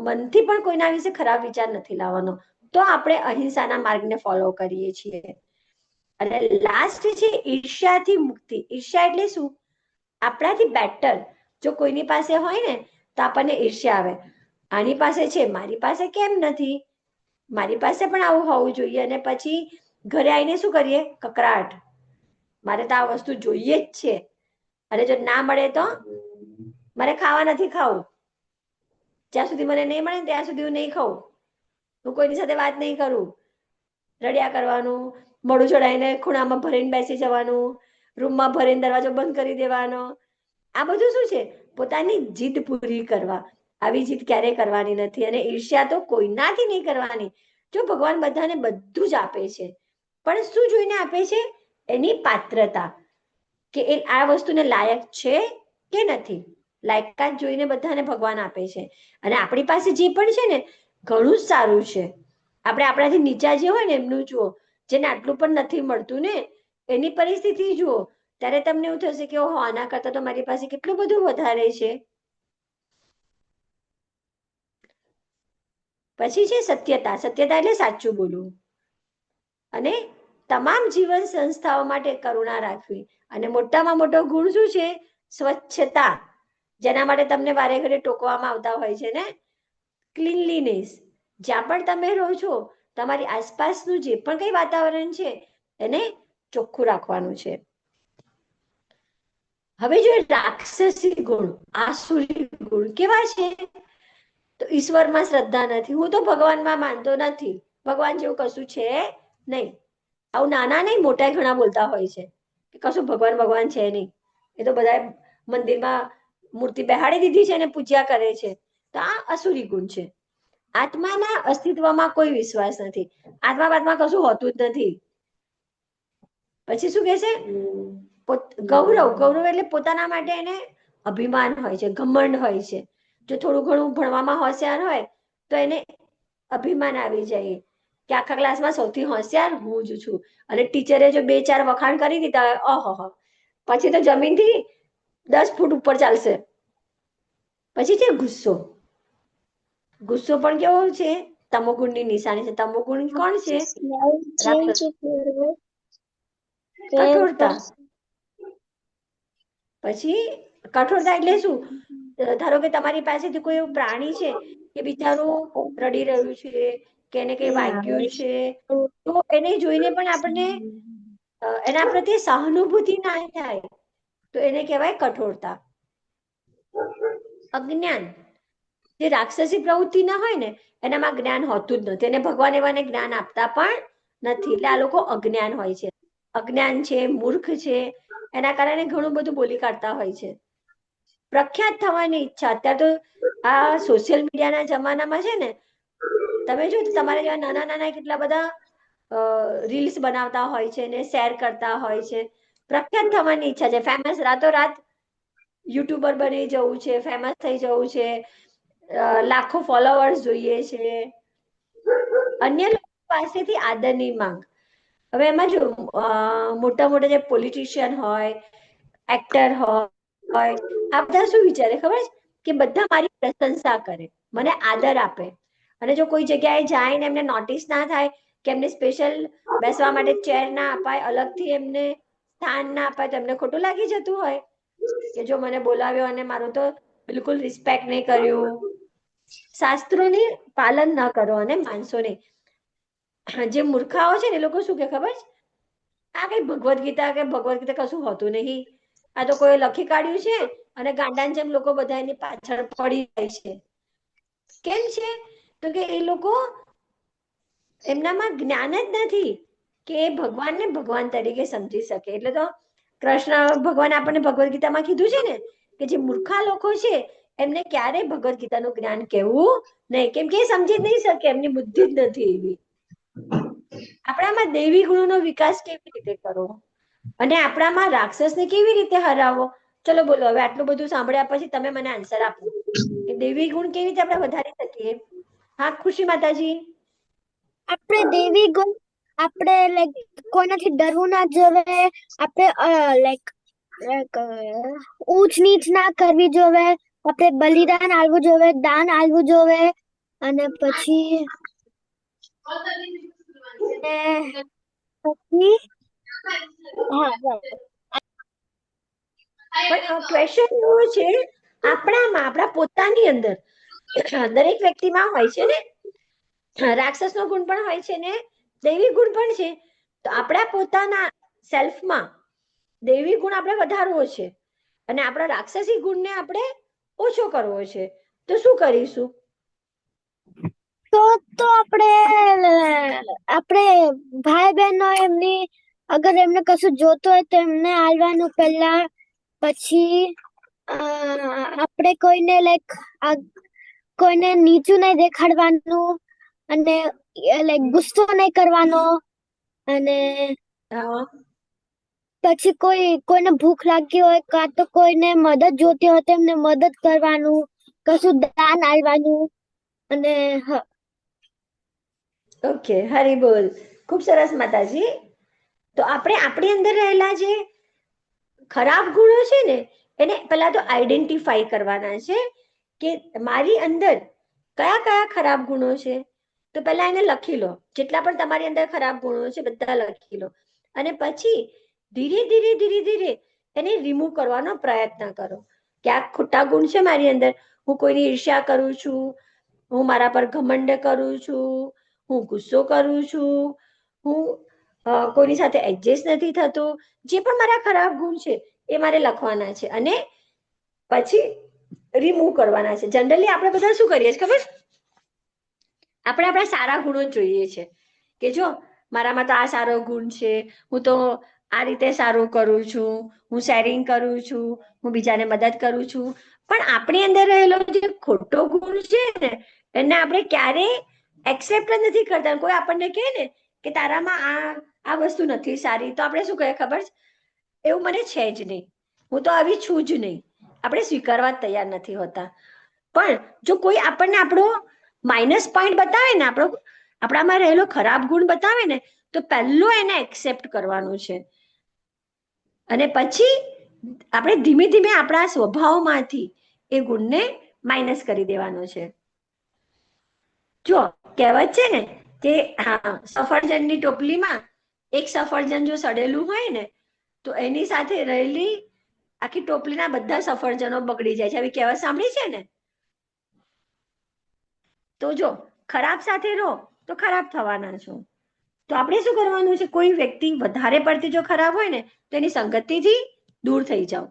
મનથી પણ કોઈના વિશે ખરાબ વિચાર નથી લાવવાનો. તો આપણે અહિંસાના માર્ગને ફોલો કરીએ છીએ. અને લાસ્ટ છે ઈર્ષ્યાથી મુક્તિ. ઈર્ષ્યા એટલે શું? આપણાથી બેટર જો કોઈની પાસે હોય ને તો આપણને ઈર્ષ્યા આવે, આની પાસે છે મારી પાસે કેમ નથી, મારી પાસે પણ આવું હોવું જોઈએ. અને પછી ઘરે આવીને શું કરીએ? કકરાટ, મારે તો આ વસ્તુ જોઈએ જ છે, અને જો ના મળે તો મારે ખાવા નથી ખાવું, જ્યાં સુધી મને નહીં મળે ત્યાં સુધી હું નહીં ખાઉં, હું કોઈની સાથે વાત નહીં કરું, રડ્યા કરવાનું, મોઢું ચડાવીને ખૂણામાં ભરીને બેસી જવાનું, રૂમમાં ભરીને દરવાજો બંધ કરી દેવાનો. આ બધું શું છે? પોતાની જીદ પૂરી કરવા. આવી જીદ ક્યારેય કરવાની નથી. અને ઈર્ષ્યા તો કોઈનાથી નહીં કરવાની. જો ભગવાન બધાને બધું જ આપે છે, પણ શું જોઈને આપે છે? એની પાત્રતા, કે એ આ વસ્તુને લાયક છે કે નથી. લાયકાત જોઈને બધાને ભગવાન આપે છે. અને આપણી પાસે જે પણ છે ને ઘણું જ સારું છે. આપણે આપણાથી નીચા જે હોય ને એમનું જુઓ, જેને આટલું પણ નથી મળતું ને એની પરિસ્થિતિ જુઓ, ત્યારે તમને એવું થશે કે ઓહો, આના કરતા તો મારી પાસે કેટલું બધું વધારે છે. પછી છે સત્યતા. સત્યતા એટલે સાચું બોલવું. અને તમામ જીવન સંસ્થાઓ માટે કરુણા રાખવી. અને મોટામાં મોટો ગુણ શું છે? સ્વચ્છતા, જેના માટે તમને વારે ઘડે ટોકવામાં આવતા હોય છે ને. ક્લીનલીનેસ, જ્યાં પણ તમે રહો છો તમારી આસપાસનું જે પણ કંઈ વાતાવરણ છે એને ચોખ્ખું રાખવાનું છે. હવે જો રાક્ષસી ગુણ, આસુરી ગુણ કેવા છે? તો ઈશ્વરમાં શ્રદ્ધા નથી, હું તો ભગવાનમાં માનતો નથી, ભગવાન જેવું કશું છે નહીં. આવું નાના નહીં મોટા ઘણા બોલતા હોય છે કે કશું ભગવાન છે નહીં, એ તો બધા મંદિરમાં મૂર્તિ બેહાડી દીધી છે અને પૂજા કરે છે. તો આ અસુરી ગુણ છે. આત્માના અસ્તિત્વમાં કોઈ વિશ્વાસ નથી. આત્મા કશું હોતું જ નથી. પછી શું કે છે? ગૌરવ એટલે પોતાના માટે એને અભિમાન હોય છે, ઘમંડ હોય છે. જો થોડું ઘણું ભણવામાં હોશિયાર હોય તો એને અભિમાન આવી જાય કે આખા ક્લાસમાં સૌથી હોશિયાર હું જ છું. અને ટીચરે જો 2-4 વખાણ કરી દીધા હોય, ઓહો, પછી તો જમીનથી 10 ફૂટ ઉપર ચાલશે. પછી છે ગુસ્સો. ગુસ્સો પણ કેવો છે? તમોગુણની નિશાની છે. તમોગુણ કોણ છે? કઠોરતા. પછી કઠોરતા એટલે શું? ધારો કે તમારી પાસેથી કોઈ એવું પ્રાણી છે કે બિચારું રડી રહ્યું છે કે એને કઈ વાગ્યું છે, તો એને જોઈને પણ આપણને એના પ્રત્યે સહાનુભૂતિ ના થાય, તો એને કહેવાય કઠોરતા. અજ્ઞાન, જે રાક્ષસી પ્રવૃત્તિ ના હોય ને એનામાં જ્ઞાન હોતું જ નથી, અને ભગવાન એવાને જ્ઞાન આપતા પણ નથી. એટલે આ લોકો અજ્ઞાન હોય છે. અજ્ઞાન છે, મૂર્ખ છે, એના કારણે ઘણું બધું બોલી કાઢતા હોય છે. પ્રખ્યાત થવાની ઈચ્છા. અત્યારે તો આ સોશિયલ મીડિયાના જમાનામાં છે ને, તમે જો તમારા જેવા નાના નાના કેટલા બધા રીલ્સ બનાવતા હોય છે ને શેર કરતા હોય છે. પ્રખ્યાત થવાની ઈચ્છા છે, ફેમસ, રાતોરાત યુટ્યુબર બની જવું છે, ફેમસ થઈ જવું છે, લાખો ફોલોવર્સ જોઈએ છે, અન્ય લોકો પાસેથી આદરની માંગ. હવે એમાં જો મોટા મોટા જે પોલિટિશિયન હોય, એક્ટર હોય, આ બધા શું વિચારે ખબર છે? કે બધા મારી પ્રશંસા કરે, મને આદર આપે, અને જો કોઈ જગ્યાએ જાય ને એમને નોટિસ ના થાય કે એમને સ્પેશિયલ બેસવા માટે ચેર ના અપાય, અલગથી એમને સ્થાન ના અપાય, તો એમને ખોટું લાગી જતું હોય કે જો મને બોલાવ્યો અને મારું તો બિલકુલ રિસ્પેક્ટ નહીં કર્યું. શાસ્ત્રોની પાલન ન કરો અને માનસો નહીં. જે મૂર્ખાઓ છે ને એ લોકો શું કે ખબર છે? આ કઈ ભગવદ્ ગીતા કશું હોતું નહીં, આ તો કોઈ લખી કાઢ્યું છે અને ગાંડાની જેમ લોકો બધા એની પાછળ પડી જાય છે. કેમ છે? તો કે એ લોકો, એમનામાં જ્ઞાન જ નથી કે ભગવાનને ભગવાન તરીકે સમજી શકે. એટલે તો કૃષ્ણ ભગવાન આપણને ભગવદ્ ગીતામાં કીધું છે ને કે જે મૂર્ખા લોકો છે એમને ક્યારેય ભગવદ્ ગીતાનું જ્ઞાન કહેવું નહીં, કેમ કે એ સમજી જ નહીં શકે, એમની બુદ્ધિ જ નથી એવી. આપણામાં દૈવી ગુણોનો વિકાસ કેવી રીતે કરવો અને આપણામાં રાક્ષસને કેવી રીતે હરાવવો? ચલો બોલો, હવે આટલું બધું સાંભળ્યા પછી તમે મને આન્સર આપો કે દૈવી ગુણ કેવી રીતે આપણે વધારી શકીએ? હા, ખુશી માતાજી. આપણે દેવી ગુણ, આપણે લાઈક કોઈનાથી ડરવું ના જોઈએ, આપણે લાઈક ઊંચ નીચ ના કરવી જોઈએ, આપણે બલિદાન આલવું જોઈએ, દાન આલવું જોઈએ, અને પછી પણ ક્વેશ્ચન એવો છે, આપણા પોતાની અંદર દરેક વ્યક્તિમાં હોય છે ને, રાક્ષસનો ગુણ પણ હોય છે ને દૈવી ગુણ પણ છે. તો આપણા પોતાના સેલ્ફમાં દૈવી ગુણ આપણે વધારવો છે અને આપણા રાક્ષસી ગુણને આપણે ઓછો કરવો છે. તો શું કરીશું? તો આપણે ભાઈ બહેનો એમની અગર એમને કશું જોતું હોય તો એમને આલવાનું પહેલા. પછી આપણે કોઈને લાઈક કોઈને નીચું નહીં દેખાડવાનું, અને લાઈક ગુસ્સો નહીં કરવાનો, અને પછી કોઈને ભૂખ લાગી હોય કાં તો કોઈને મદદ જોતી હોય તો એમને મદદ કરવાનું, કશું દાન આલવાનું. અને ઓકે, હરી બોલ. ખૂબ સરસ માતાજી. તો આપણે આપણી અંદર રહેલા જે ખરાબ ગુણો છે ને એને પહેલા તો આઈડેન્ટિફાઈ કરવાના છે કે મારી અંદર કયા કયા ખરાબ ગુણો છે. તો પહેલા એને લખી લો, જેટલા પણ તમારી અંદર ખરાબ ગુણો છે બધા લખી લો, અને પછી ધીરે ધીરે ધીરે ધીરે એને રિમૂવ કરવાનો પ્રયત્ન કરો કે આ ખોટા ગુણ છે મારી અંદર, હું કોઈની ઈર્ષ્યા કરું છું, હું મારા પર ઘમંડ કરું છું, હું ગુસ્સો કરું છું, હું કોઈની સાથે એડજસ્ટ નથી થતો, જે પણ મારા ખરાબ ગુણ છે એ મારે લખવાના છે અને પછી રિમૂવ કરવાના છે. જનરલી આપણે બધા શું કરીએ ખબર? આપણે આપણા સારા ગુણો જ જોઈએ છે કે જો મારામાં તો આ સારો ગુણ છે, હું તો આ રીતે સારું કરું છું, હું શેરિંગ કરું છું, હું બીજાને મદદ કરું છું. પણ આપણી અંદર રહેલો જે ખોટો ગુણ છે ને એને આપણે ક્યારેય એક્સેપ્ટ જ નથી કરતા. કોઈ આપણને કહે ને કે તારામાં આ વસ્તુ નથી સારી, તો આપણે શું કહીએ ખબર છે? એવું મને છે જ નહીં, હું તો આવી છું જ નહીં. આપણે સ્વીકારવા જ તૈયાર નથી હોતા. પણ જો કોઈ આપણને આપણો માઇનસ પોઈન્ટ બતાવે ને, આપણામાં રહેલો ખરાબ ગુણ બતાવે ને, તો પહેલું એને એક્સેપ્ટ કરવાનું છે. અને પછી આપણે ધીમે ધીમે આપણા સ્વભાવમાંથી એ ગુણને માઇનસ કરી દેવાનો છે. જો કહેવત છે ને કે સફરજનની ટોપલીમાં એક સફરજન જો સડેલું હોય ને તો એની સાથે રહેલી આખી ટોપલીના બધા સફરજનો બગડી જાય છે. આવી કહેવત સાંભળી છે ને? તો જો ખરાબ સાથે રહો તો ખરાબ થવાના છો. તો આપણે શું કરવાનું છે? કોઈ વ્યક્તિ વધારે પડતી જો ખરાબ હોય ને તો એની સંગતિથી દૂર થઈ જાઓ.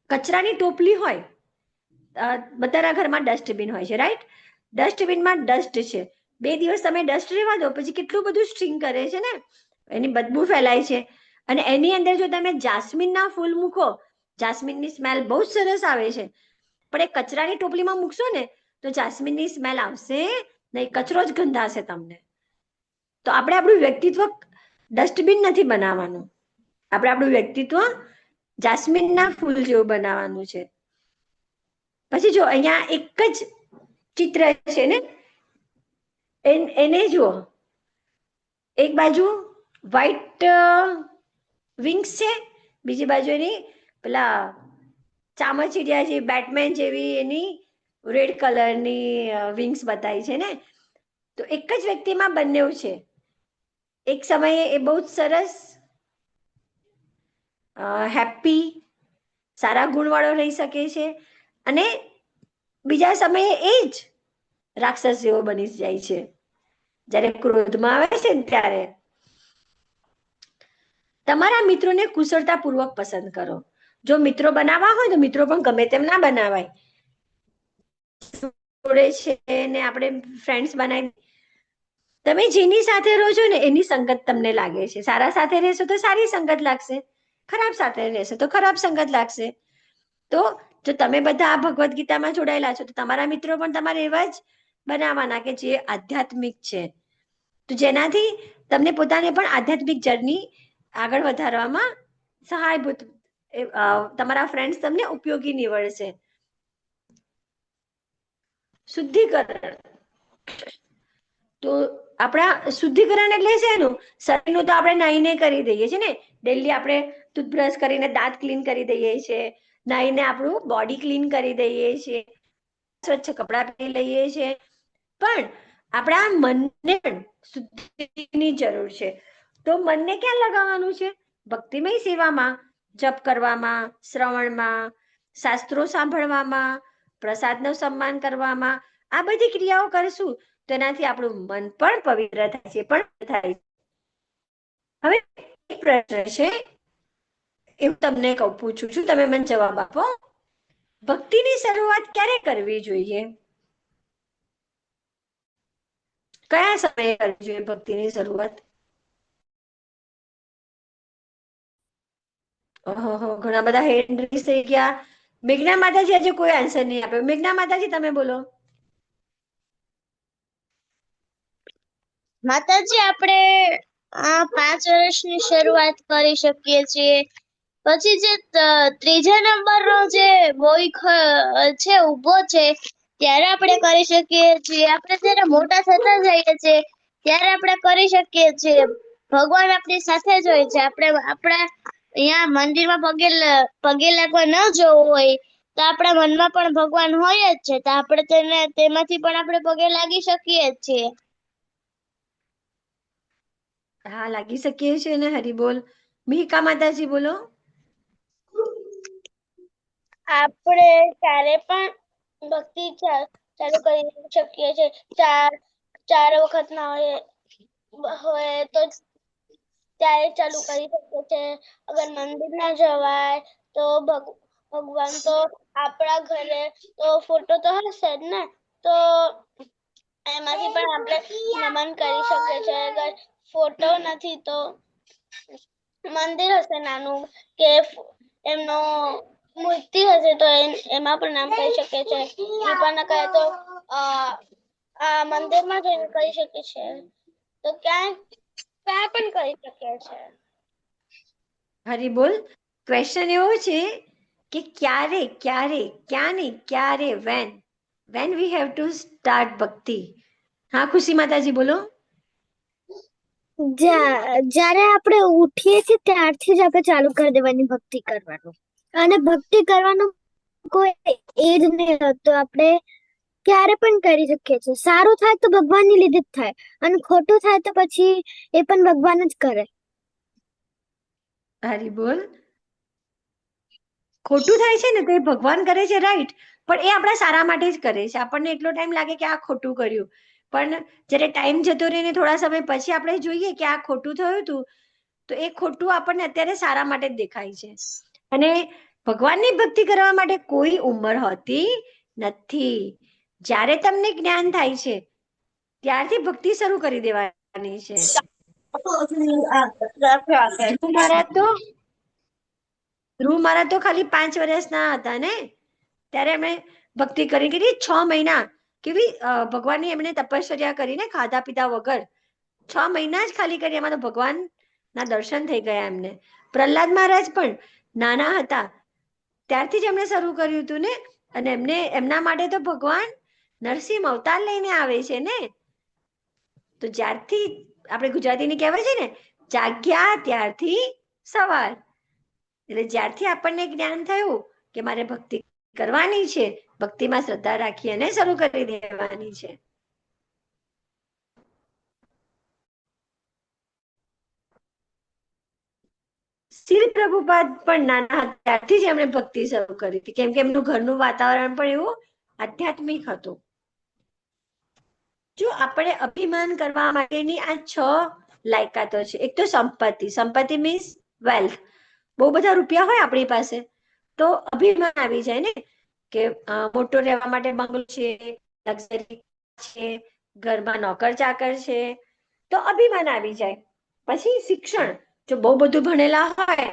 કચરાની ટોપલી હોય, બધાના ઘરમાં ડસ્ટબિન હોય છે, રાઈટ? ડસ્ટબિનમાં ડસ્ટ છે, 2 દિવસ તમે ડસ્ટ રહેવા દો પછી કેટલું બધું સ્ટ્રિંગ કરે છે ને, એની બદબુ ફેલાય છે. અને એની અંદર જો તમે જાસ્મિનના ફૂલ મૂકો, જાસ્મિનની સ્મેલ બહુ જ સરસ આવે છે, પણ એ કચરાની ટોપલીમાં મૂકશો ને તો જાસ્મિનની સ્મેલ આવશે નહીં, કચરો જ ગંધાશે તમને. તો આપણે આપણું વ્યક્તિત્વ ડસ્ટબિન નથી બનાવવાનું, આપણે આપણું વ્યક્તિત્વ જાસ્મિનના ફૂલ જેવું બનાવવાનું છે. પછી જો અહીંયા એક જ ચિત્ર છે ને, એને જુઓ, એક બાજુ વ્હાઈટ વિંગ્સ છે, બીજી બાજુ એની પેલા ચામચીડિયા જેવી બેટમેન જેવી એની રેડ કલરની વિંગ્સ બતાવી છે ને. તો એક જ વ્યક્તિમાં બંને છે. એક સમયે એ બહુ જ સરસ હેપી સારા ગુણવાળો રહી શકે છે, અને બીજા સમયે એ જ રાક્ષસ જેવો બની જાય છે. જ્યારે ક્રોધમાં આવે છે ને ત્યારે તમારા મિત્રોને કુશળતાપૂર્વક પસંદ કરો. જો મિત્રો બનાવવા હોય તો મિત્રો પણ ગમે તેમ ના બનાવાય. જોડે છે ને આપણે ફ્રેન્ડ્સ બનાવી, તમે જેની સાથે રહો છો ને એની સંગત તમને લાગે છે. સારા સાથે રહેશો તો સારી સંગત લાગશે, ખરાબ સાથે રહેશો તો ખરાબ સંગત લાગશે. તો જો તમે બધા આ ભગવદ્ ગીતામાં જોડાયેલા છો તો તમારા મિત્રો પણ તમારે એવા જ બનાવવાના કે જે આધ્યાત્મિક છે, તો જેનાથી તમને પોતાને પણ આધ્યાત્મિક જર્ની આગળ વધારવામાં સહાયભૂત, તમારા ફ્રેન્ડ્સ તમને ઉપયોગી નીવડશે. શુદ્ધિકરણ, તો આપણા શુદ્ધિકરણ એટલે શેનું? શરીરનું તો આપણે નાહીને કરી દઈએ છીએ ને, ડેલી આપણે ટૂથબ્રશ કરીને દાંત ક્લીન કરી દઈએ છીએ, નાહીને આપણું બોડી ક્લીન કરી દઈએ છીએ, સ્વચ્છ કપડાં પહેરી લઈએ છીએ, પણ આપણા મનને પણ શુદ્ધિની જરૂર છે. તો મનને ક્યાં લગાવવાનું છે? ભક્તિમય સેવામાં, જપ કરવામાં, શ્રવણમાં, શાસ્ત્રો સાંભળવામાં, પ્રસાદનું સન્માન કરવામાં, આ બધી ક્રિયાઓ કરશું તેનાથી આપણું મન પણ પવિત્ર થાય છે. પણ થાય. હવે એક પ્રશ્ન છે, એવું તમને પૂછું છું, તમે મને જવાબ આપો. ભક્તિની શરૂઆત ક્યારે કરવી જોઈએ? કયા સમયે કરવી જોઈએ ભક્તિની શરૂઆત? ઘણા બધા હેન્ડ રેઝ થઈ ગયા. મેઘના માતાજી આજે કોઈ આન્સર નહીં આપ્યો. મેઘના માતાજી તમે બોલો. માતાજી, આપણે 5 વર્ષની શરૂઆત કરી શકીએ છીએ. પછી જે ત્રીજા નંબરનો જે બોય છે ઊભો છે ત્યારે આપણે કરી શકીએ છીએ. આપણે જ્યારે મોટા થતા જઈએ છીએ ત્યારે આપણે કરી શકીએ છીએ. ભગવાન આપણી સાથે જ હોય છે. આપણે આપણા અહીંયા મંદિરમાં પગે લાગવા ન જવું હોય તો આપણા મનમાં પણ ભગવાન હોય જ છે, તો આપણે તેમાંથી પણ આપણે પગે લાગી શકીએ જ છીએ. હા, લાગી શકીએ છીએ ને. હરિબોલ. મિહિકા માતાજી બોલો. આપણે ક્યારે પણ ભક્તિ ચાલુ કરી શકીએ છીએ. 4 વખત ના હોય તો ત્યારે ચાલુ કરી શકીએ છીએ. અગર મંદિર ના જવાય તો ભગવાન તો આપણા ઘરે તો ફોટો તો હશે જ ને, તો એમાંથી પણ આપણે નમન કરી શકીએ છીએ. અગર ફોટો નથી તો મંદિર હશે નાનું કે એમનો મૂર્તિ હશે તો એમાં પણ નામ કહી શકીએ છીએ. એ પણ ન કહે તો આ મંદિરમાં જઈને કરી શકીએ છીએ. તો ક્યાં પણ કરી શકીએ છીએ. હરી બોલ. ક્વેશ્ચન એવો છે કે ક્યારે ક્યારે ક્યાં નહીં, ક્યારે when we have to start ભક્તિ. હા ખુશી માતાજી બોલો. જ્યારે આપણે ઉઠીએ છીએ ત્યારથી જ આપણે ચાલુ કરી દેવાની ભક્તિ કરવાનું. અને ભક્તિ કરવાનો કોઈ એજ નહીં હોતો. આપણે ક્યારે પણ કરી શકીએ છીએ. સારું થાય તો ભગવાનની લીધે જ થાય, અને ખોટું થાય તો પછી એ પણ ભગવાન જ કરે. હરી બોલ. ખોટું થાય છે ને તો એ ભગવાન કરે છે, રાઈટ, પણ એ આપણા સારા માટે જ કરે છે. આપણને એટલો ટાઈમ લાગે કે આ ખોટું કર્યું, પણ જ્યારે ટાઈમ જતો રહે ને થોડા સમય પછી આપણે જોઈએ કે આ ખોટું થયું હતું, તો એ ખોટું આપણને અત્યારે સારા માટે જ દેખાય છે. અને ભગવાનની ભક્તિ કરવા માટે કોઈ ઉંમર હોતી નથી. જ્યારે તમને જ્ઞાન થાય છે ત્યારથી ભક્તિ શરૂ કરી દેવાની છે. ધ્રુવ મહારાજ તો ખાલી 5 વર્ષના હતા ને ત્યારે એમણે ભક્તિ કરી. કેટલી 6 મહિના કેવી ભગવાનની એમણે તપશ્ચર્યા કરીને ખાધા પીધા વગર 6 મહિના જ ખાલી કરી, એમાં તો ભગવાનના દર્શન થઈ ગયા એમને. પ્રહલાદ મહારાજ પણ નાના હતા ત્યારથી જ એમણે શરૂ કર્યું હતું ને, અને એમના માટે તો ભગવાન નરસિંહ અવતાર લઈને આવે છે ને. તો જ્યારથી આપણે ગુજરાતીની કહેવાય છે ને, જાગ્યા ત્યારથી સવાર. એટલે જ્યારથી આપણને જ્ઞાન થયું કે મારે ભક્તિ કરવાની છે, ભક્તિમાં શ્રદ્ધા રાખી અને શરૂ કરી દેવાની છે. શ્રી પ્રભુપાદ પણ નાના હતા ત્યારથી જ એમણે ભક્તિ શરૂ કરી હતી, કેમ કે એમનું ઘરનું વાતાવરણ પણ એવું આધ્યાત્મિક હતું. જો આપણે અભિમાન કરવા માટેની આ 6 લાયકાતો છે. એક તો સંપત્તિ. સંપત્તિ મીન્સ વેલ્થ. બહુ બધા રૂપિયા હોય આપણી પાસે તો અભિમાન આવી જાય ને, કે મોટો રહેવા માટે બંગલો છે, લક્ઝરી છે, ઘરમાં નોકર ચાકર છે, તો અભિમાન આવી જાય. પછી શિક્ષણ. જો બહુ બધું ભણેલા હોય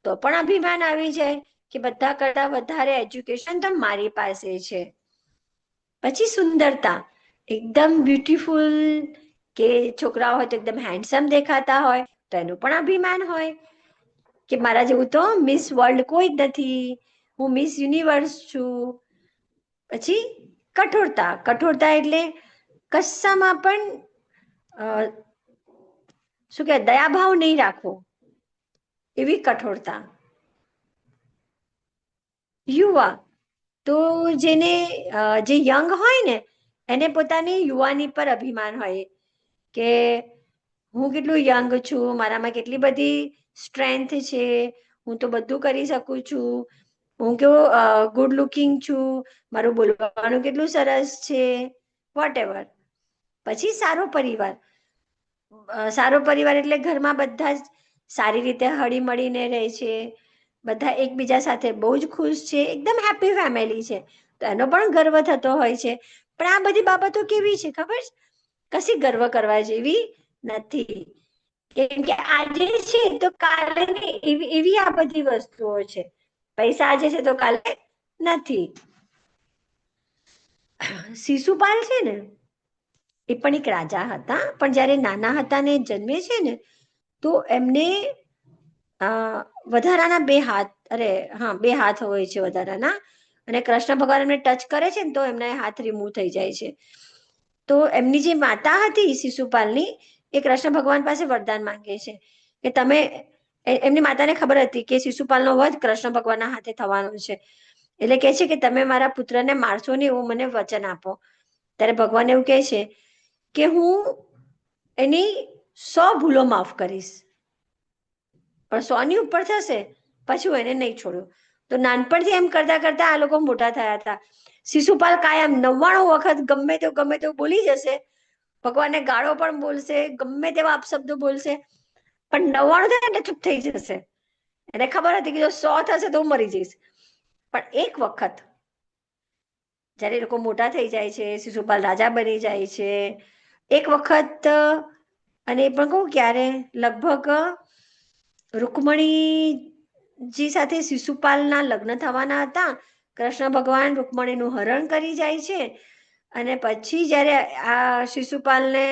તો પણ અભિમાન આવી જાય કે બધા કરતા વધારે એજ્યુકેશન તો મારી પાસે છે. પછી સુંદરતા. એકદમ બ્યુટીફુલ, કે છોકરાઓ હોય તો એકદમ હેન્ડસમ દેખાતા હોય તો એનું પણ અભિમાન હોય કે મારા જેવું તો મિસ વર્લ્ડ કોઈ જ નથી, હું મિસ યુનિવર્સ છું. પછી કઠોરતા. કઠોરતા એટલે કશામાં પણ શું કે દયાભાવ નહીં રાખવો, એવી કઠોરતા. યુવા. તો જે યંગ હોય ને એને પોતાની યુવાની પર અભિમાન હોય કે હું કેટલું યંગ છું, મારામાં કેટલી બધી સ્ટ્રેન્થ છે, હું તો બધું કરી શકું છું, હું કેવું ગુડ લુકિંગ છું, મારું બોલવાનું કેટલું સરસ છે, વોટ. પછી સારો પરિવાર. સારો પરિવાર એટલે ઘરમાં બધા જ સારી રીતે હળી મળીને રહે છે, બધા એકબીજા સાથે બહુ જ ખુશ છે, એકદમ હેપી ફેમિલી છે, તો એનો પણ ગર્વ થતો હોય છે. પણ આ બધી બાબતો કેવી છે ખબર છે? કશી ગર્વ કરવા જેવી નથી, કેમ કે આજે છે તો કાલે એવી આ બધી વસ્તુઓ છે. પૈસા આજે છે તો કાલે નથી. શિશુપાલ છે ને એ પણ એક રાજા હતા, પણ જ્યારે નાના હતા ને જન્મે છે ને તો એમને વધારાના 2 હાથ, બે હાથ હોય છે વધારાના, અને કૃષ્ણ ભગવાન એમને ટચ કરે છે ને તો એમના હાથ રિમૂવ થઈ જાય છે. તો એમની જે માતા હતી શિશુપાલની, એ કૃષ્ણ ભગવાન પાસે વરદાન માંગે છે કે તમે, એમની માતાને ખબર હતી કે શિશુપાલનો વધ કૃષ્ણ ભગવાનના હાથે થવાનો છે, એટલે કહે છે કે તમે મારા પુત્રને મારશો નહીં એવું મને વચન આપો. ત્યારે ભગવાન એવું કહે છે કે હું એની 100 ભૂલો માફ કરીશ, પણ 100ની ઉપર થશે પછી હું એને નહીં છોડું. તો નાનપણથી એમ કરતા કરતા આ લોકો મોટા થયા હતા. શિશુપાલ કાયમ 99 વખત ગમે તેવું બોલી જશે, ભગવાનને ગાળો પણ બોલશે, ગમે તેવા અપશબ્દો બોલશે, પણ 99 થાય એટલે ચૂપ થઈ જશે. એને ખબર હતી કે જો 100 થશે તો હું મરી જઈશ. પણ એક વખત જ્યારે એ લોકો મોટા થઈ જાય છે, શિશુપાલ રાજા બની જાય છે, એક વખત અને એ પણ કહું ક્યારે, લગભગ રૂકમણીજી સાથે શિશુપાલના લગ્ન થવાના હતા. કૃષ્ણ ભગવાન રૂકમણીનું હરણ કરી જાય છે અને પછી જ્યારે આ શિશુપાલને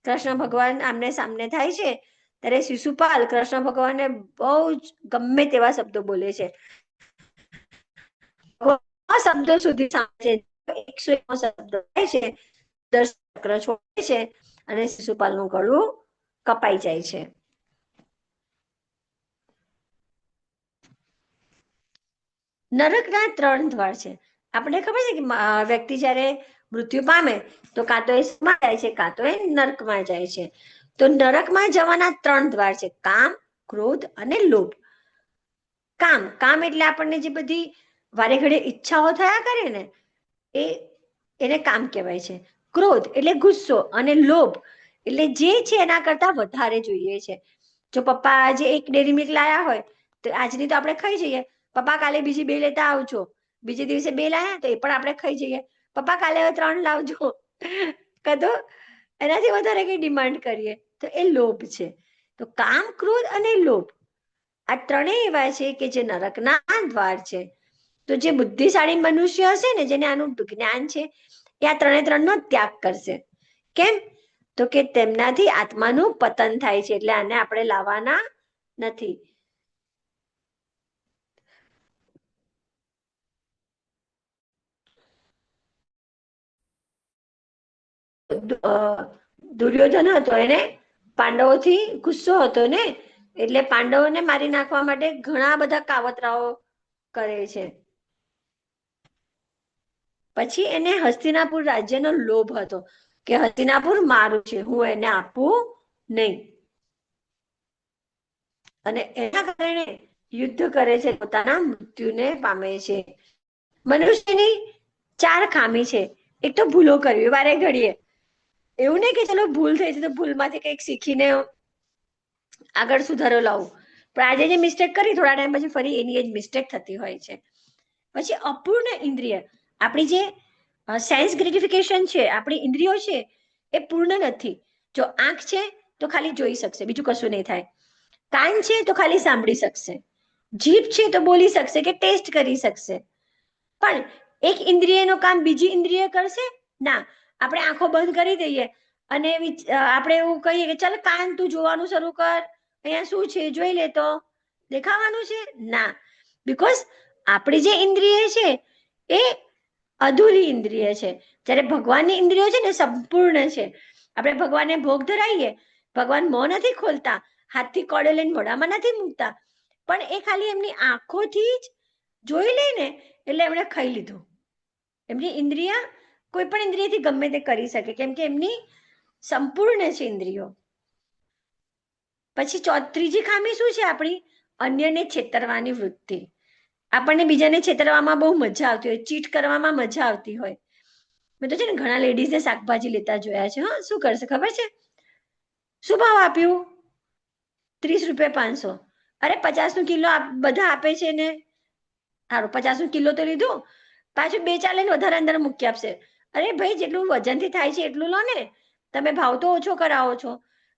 કૃષ્ણ ભગવાન આમને સામને થાય છે ત્યારે શિશુપાલ કૃષ્ણ ભગવાનને બહુ જ ગમે તેવા શબ્દો બોલે છે. શબ્દો સુધી સાંભળે છે, 101 શબ્દો થાય છે, ચક્ર છોડે છે અને શિશુપાલનું ગળું કપાઈ જાય છે. નરકના 3 દ્વાર છે. આપણે ખબર છે કે વ્યક્તિ જ્યારે મૃત્યુ પામે તો કાં તો એ શેમાં જાય છે, કાં તો એ નરકમાં જાય છે. તો નરકમાં જવાના 3 દ્વાર છે, કામ, ક્રોધ અને લોભ. કામ એટલે આપણને જે બધી વારે ઘડીએ ઈચ્છાઓ થયા કરે ને એને કામ કહેવાય છે. ક્રોધ એટલે ગુસ્સો અને લોભ એટલે જે છે એના કરતા વધારે જોઈએ છે. જો પપ્પા આજે 1 ડેરી મિલ્ક લાયા હોય તો આજની તો આપણે ખાઈ જઈએ, પપ્પા કાલે બીજી 2 લેતા આવજો, બીજે દિવસે 2 લાયા તો એ પણ આપણે ખાઈ જઈએ, પપ્પા કાલે 3 લાવજો. કદો એનાથી વધારે કઈ ડિમાન્ડ કરીએ તો એ લોભ છે. તો કામ, ક્રોધ અને લોભ આ ત્રણેય એવા છે કે જે નરકના દ્વાર છે. તો જે બુદ્ધિશાળી મનુષ્ય હશે ને, જેને આનું જ્ઞાન છે, એ આ 3 નો ત્યાગ કરશે. કેમ? તો કે તેમનાથી આત્માનું પતન થાય છે, એટલે આને આપણે લાવવાના નથી. દુર્યોધન હતો, એને પાંડવોથી ગુસ્સો હતો ને, એટલે પાંડવોને મારી નાખવા માટે ઘણા બધા કાવતરાઓ કરે છે. પછી એને હસ્તિનાપુર રાજ્યનો લોભ હતો કે હસ્તિનાપુર મારું છે, હું એને આપું નહીં. અને એના કારણે યુદ્ધ કરે છે, પોતાના મૃત્યુને પામે છે. મનુષ્યની 4 ખામી છે. એક તો ભૂલો કરવી વારે ઘડીએ. એવું નહીં કે ચલો ભૂલ થઈ છે તો ભૂલમાંથી કંઈક શીખીને આગળ સુધારો લાવું, પણ આજે જે મિસ્ટેક કરી થોડા ટાઈમ પછી ફરી એની જ મિસ્ટેક થતી હોય છે. પછી અપૂર્ણ ઇન્દ્રિય, આપણી જે સેન્સ ગ્રેટિફિકેશન છે, આપણી ઇન્દ્રિયો છે એ પૂર્ણ નથી. જો આંખ છે તો ખાલી જોઈ શકશે, બીજું કશું નહીં થાય. કાન છે તો ખાલી સાંભળી શકશે, જીભ છે તો બોલી શકશે કે ટેસ્ટ કરી શકશે, પણ એક ઇન્દ્રિયનું કામ બીજી ઇન્દ્રિય કરશે ના. આપણે આંખો બંધ કરી દઈએ અને આપણે એવું કહીએ કે ચાલ કાન તું જોવાનું શરૂ કર, અહીંયા શું છે જોઈ લે, તો દેખાવાનું છે ના. બીકોઝ આપણી જે ઇન્દ્રિય છે એ અધૂરી ઇન્દ્રિય છે, જ્યારે ભગવાનની ઇન્દ્રિયો છે ને સંપૂર્ણ છે. આપણે ભગવાનને ભોગ ધરાઈએ, ભગવાન મોં નથી ખોલતા, હાથથી કોળે લઈને મોઢામાં નથી મૂકતા, પણ એ ખાલી એમની આંખોથી જ જોઈ લે ને એટલે એમણે ખાઈ લીધું. એમની ઇન્દ્રિય કોઈ પણ ઇન્દ્રિયથી ગમે તે કરી શકે, કેમ કે એમની સંપૂર્ણ છે ઇન્દ્રિયો. પછી ત્રીજી ખામી શું છે આપણી? અન્યને છેતરવાની વૃત્તિ. આપણને બીજાને છેતરવામાં બહુ મજા આવતી હોય, ચીટ કરવામાં મજા આવતી હોય. મેં તો છે ને ઘણા લેડીઝને શાકભાજી લેતા જોયા છે. હા, શું કરશે ખબર છે? શું ભાવ આપ્યું? 30 રૂપિયા 500. અરે 50 કિલો બધા આપે છે ને, સારું 50 કિલો તો લીધું, પાછું 2-4 લઈને વધારે અંદર મૂકી આપશે. અરે ભાઈ, જેટલું વજનથી થાય છે એટલું લો ને, તમે ભાવ તો ઓછો કરાવો છો,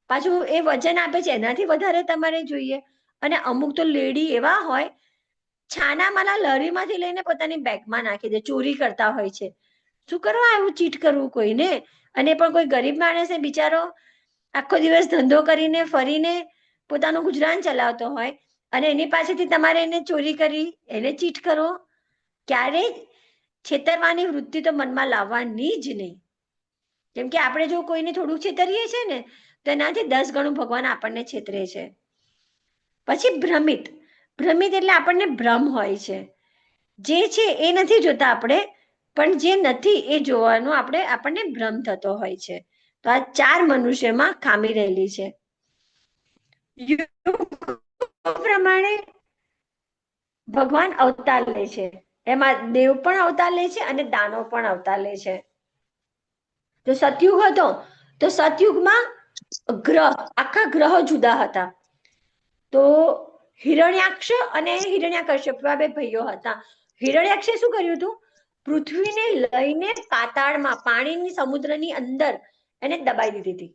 પાછું એ વજન આપે છે એનાથી વધારે તમારે જોઈએ. અને અમુક તો લેડી એવા હોય, છાનામાના લરીમાંથી લઈને પોતાની બેગમાં નાખી દે, ચોરી કરતા હોય છે. શું કરવા એવું ચીટ કરવું કોઈને? અને પણ કોઈ ગરીબ માણસ બિચારો આખો દિવસ ધંધો કરીને ફરીને પોતાનું ગુજરાન ચલાવતો હોય અને એની પાસેથી તમારે એને ચોરી કરી, એને ચીટ કરો. ક્યારેય છેતરવાની વૃત્તિ તો મનમાં લાવવાની જ નહીં. કેમ કે આપણે જો કોઈને થોડું છેતરીએ છીએ ને તો એનાથી 10 ગણું ભગવાન આપણને છેતરે છે. પછી ભ્રમિત. ભ્રમિત એટલે આપણને ભ્રમ હોય છે, જે છે એ નથી જોતા આપણે, પણ જે નથી એ જોવાનું આપણને ભ્રમ થતો હોય છે. તો આ 4 મનુષ્યમાં ખામી રહેલી છે. પ્રમાણે ભગવાન અવતાર લે છે, એમાં દેવ પણ અવતાર લે છે અને દાનવ પણ અવતાર લે છે. તો સતયુગ હતો તો સતયુગમાં આખા ગ્રહો જુદા હતા. તો હિરણ્યાક્ષ અને હિરણ્યકશ્યપ આ 2 ભાઈઓ હતા. હિરણ્યાક્ષે શું કર્યું હતું? પૃથ્વીને લઈને પાતાળમાં પાણીની સમુદ્રની અંદર એને દબાઈ દીધી હતી.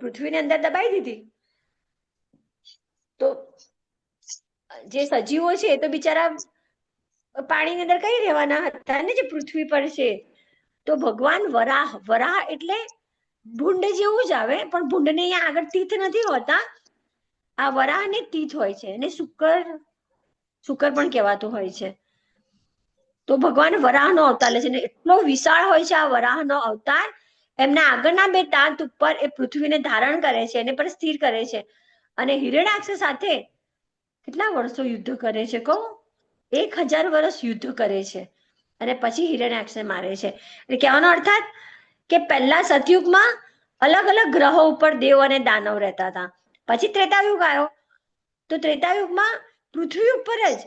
પૃથ્વીની અંદર દબાઈ દીધી તો જે સજીવો છે એ તો બિચારા પાણીની અંદર કઈ રહેવાના હતા ને, જે પૃથ્વી પર છે. તો ભગવાન વરાહ એટલે ભૂંડ જેવું જ આવે, પણ ભૂંડને અહીંયા આગળ તીર્થ નથી હોતા. આ વરાહને તીર્થ હોય છે અને શુકર પણ કહેવાતું હોય છે. તો ભગવાન વરાહનો અવતાર લે છે ને એટલો વિશાળ હોય છે આ વરાહનો અવતાર. એમના આગળના બે દાંત ઉપર એ પૃથ્વીને ધારણ કરે છે, એને પર સ્થિર કરે છે. અને હિરણ્યાક્ષ સાથે કેટલા વર્ષો યુદ્ધ કરે છે કહું? 1000 વર્ષ યુદ્ધ કરે છે અને પછી હિરણ્યાક્ષને મારે છે. એટલે કહેવાનો અર્થાત કે પહેલા સતયુગમાં અલગ અલગ ગ્રહો ઉપર દેવ અને દાનવ રહેતા હતા. પછી ત્રેતાયુગ આવ્યો તો ત્રેતાયુગમાં પૃથ્વી ઉપર જ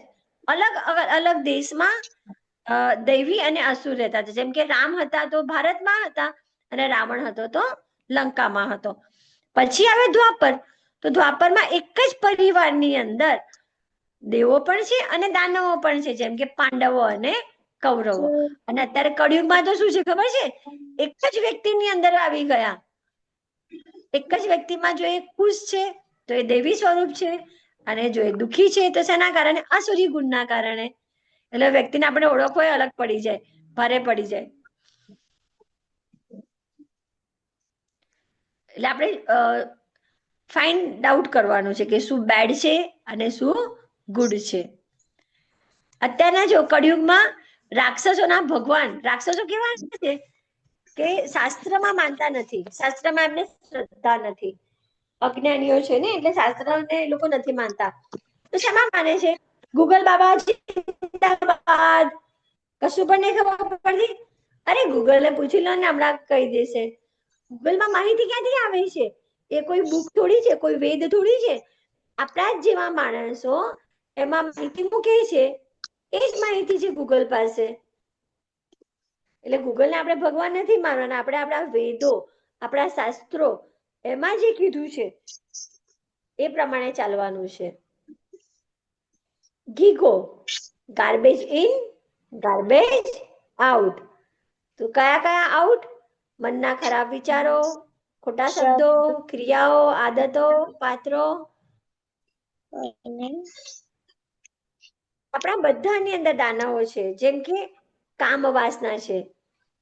અલગ અલગ દેશમાં દૈવી અને અસુર રહેતા હતા. જેમ કે રામ હતા તો ભારતમાં હતા અને રાવણ હતો તો લંકામાં હતો. પછી આવે દ્વાપર, તો દ્વાપરમાં એક જ પરિવારની અંદર દેવો પણ છે અને દાનવો પણ છે, જેમ કે પાંડવો અને કૌરવો. અને અત્યારે કળિયુગમાં તો શું છે ખબર છે? એક જ વ્યક્તિની અંદર આવી ગયા. એક જ વ્યક્તિમાં જો એ ખુશ છે તો એ દેવી સ્વરૂપ છે, અને જો એ દુઃખી છે તો શેના કારણે? આસુરી ગુણના કારણે. એટલે વ્યક્તિને આપણે ઓળખવો અલગ પડી જાય, ભારે પડી જાય. એટલે આપણે ફાઇન્ડ આઉટ કરવાનું છે કે શું બેડ છે અને શું ગુડ છે. અત્યારના જો કળિયુગમાં રાક્ષસોના ભગવાન, રાક્ષસો કેવા છે કે શાસ્ત્રમાં માનતા નથી, શાસ્ત્રમાં એમને શ્રદ્ધા નથી. અજ્ઞાનીઓ છે ને, એટલે શાસ્ત્રને એ લોકો નથી માનતા. તો શેમાં માને છે? ગૂગલ બાબા જિંદાબાદ. કશું પણ નહીં ખબર પડતી, અરે ગૂગલને પૂછી લો ને, હમણાં કહી દેશે. ગૂગલમાં માહિતી ક્યાંથી આવે છે? એ કોઈ બુક થોડી છે, કોઈ વેદ થોડી છે. આપણા જ જેવા માણસો એમાં માહિતી મૂકે છે, એ જ માહિતી છે ગૂગલ પાસે. એટલે ગૂગલને આપણે ભગવાન નથી માનવાના, આપણે આપણા વેદો, આપણા શાસ્ત્રો એમાં જે કીધું છે એ પ્રમાણે ચાલવાનું છે. Gigo, garbage in garbage out. તો કયા કયા આઉટ? મનના ખરાબ વિચારો, ખોટા શબ્દો, ક્રિયાઓ, આદતો, પાત્રો. આપણા બધાની અંદર દાનવો છે. જેમ કે કામ વાસના છે,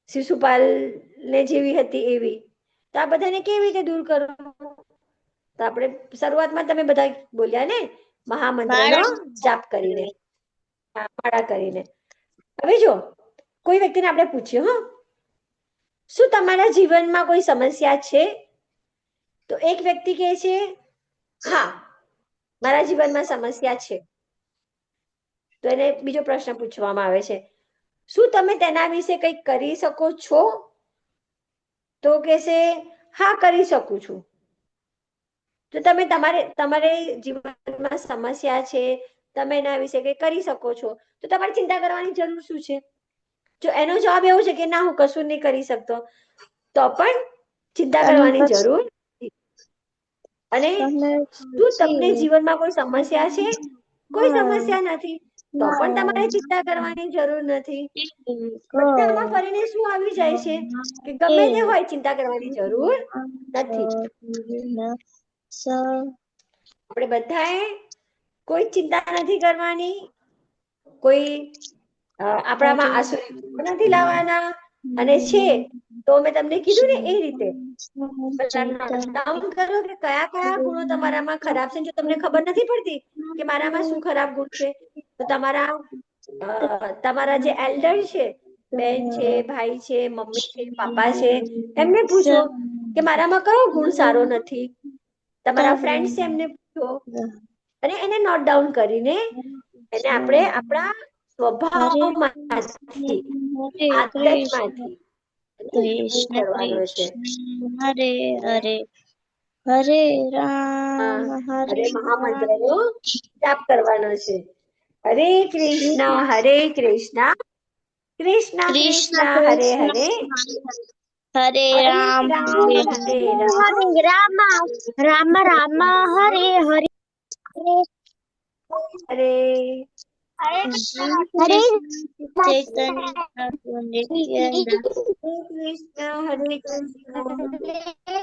શિશુપાલ ને જેવી હતી એવી. તો આ બધાને કેવી રીતે દૂર કરવું? તો આપણે શરૂઆતમાં તમે બધા બોલ્યા ને, મહામંત્રનો જાપ કરીને, માળા કરીને. હવે જો કોઈ વ્યક્તિને આપણે પૂછ્યું, હો, શું તમારા જીવનમાં કોઈ સમસ્યા છે? તો એક વ્યક્તિ કહે છે હા, મારા જીવનમાં સમસ્યા છે. તો એને બીજો પ્રશ્ન પૂછવામાં આવે છે, શું તમે તેના વિશે કંઈક કરી શકો છો? તો કહેશે હા, કરી શકું છું. તો તમે તમારે જીવનમાં સમસ્યા છે, તમે એના વિશે કંઈ કરી શકો છો, તો તમારે ચિંતા કરવાની જરૂર શું છે? જો એનો જવાબ એવો છે કે ના, હું કશું નહીં કરી શકતો, તો પણ ચિંતા કરવાની જરૂર. અને શું તમને જીવનમાં કોઈ સમસ્યા છે? કોઈ સમસ્યા નથી, તો પણ તમારે ચિંતા કરવાની જરૂર નથી. બધામાં ફરીને શું આવી જાય છે કે ગમે તે હોય, ચિંતા કરવાની જરૂર નથી. આપણે બધાએ કોઈ ચિંતા નથી કરવાની, કોઈ આપણામાં આસુરી નથી લાવવાના. અને છે તો મેં તમને કીધું ને એ રીતે ડાઉન કરો કે કયા કયા ગુણો તમારામાં ખરાબ છે. જો તમને ખબર નથી પડતી કે મારામાં શું ખરાબ ગુણ છે, તો તમારા જે એલ્ડર છે, બેન છે, ભાઈ છે, મમ્મી છે, પાપા છે, એમને પૂછો કે મારામાં કયો ગુણ સારો નથી. તમારા ફ્રેન્ડ છે એમને પૂછો, અને એને નોટ ડાઉન કરીને એને આપણે આપણા સ્વભાવમાંથી, આદતમાંથી કરવાનો છે. હરે હરે, હરે રામ, હરે મહામંત્રનો જાપ કરવાનો છે. હરે કૃષ્ણ, કૃષ્ણ કૃષ્ણ હરે હરે, હરે રામ, હરે રામ, રામ રામ રામ હરે હરે. હરે હરે ચૈતન્ય પ્રભુ નિત્યાનંદ હરે કૃષ્ણ હરે કૃષ્ણ હરે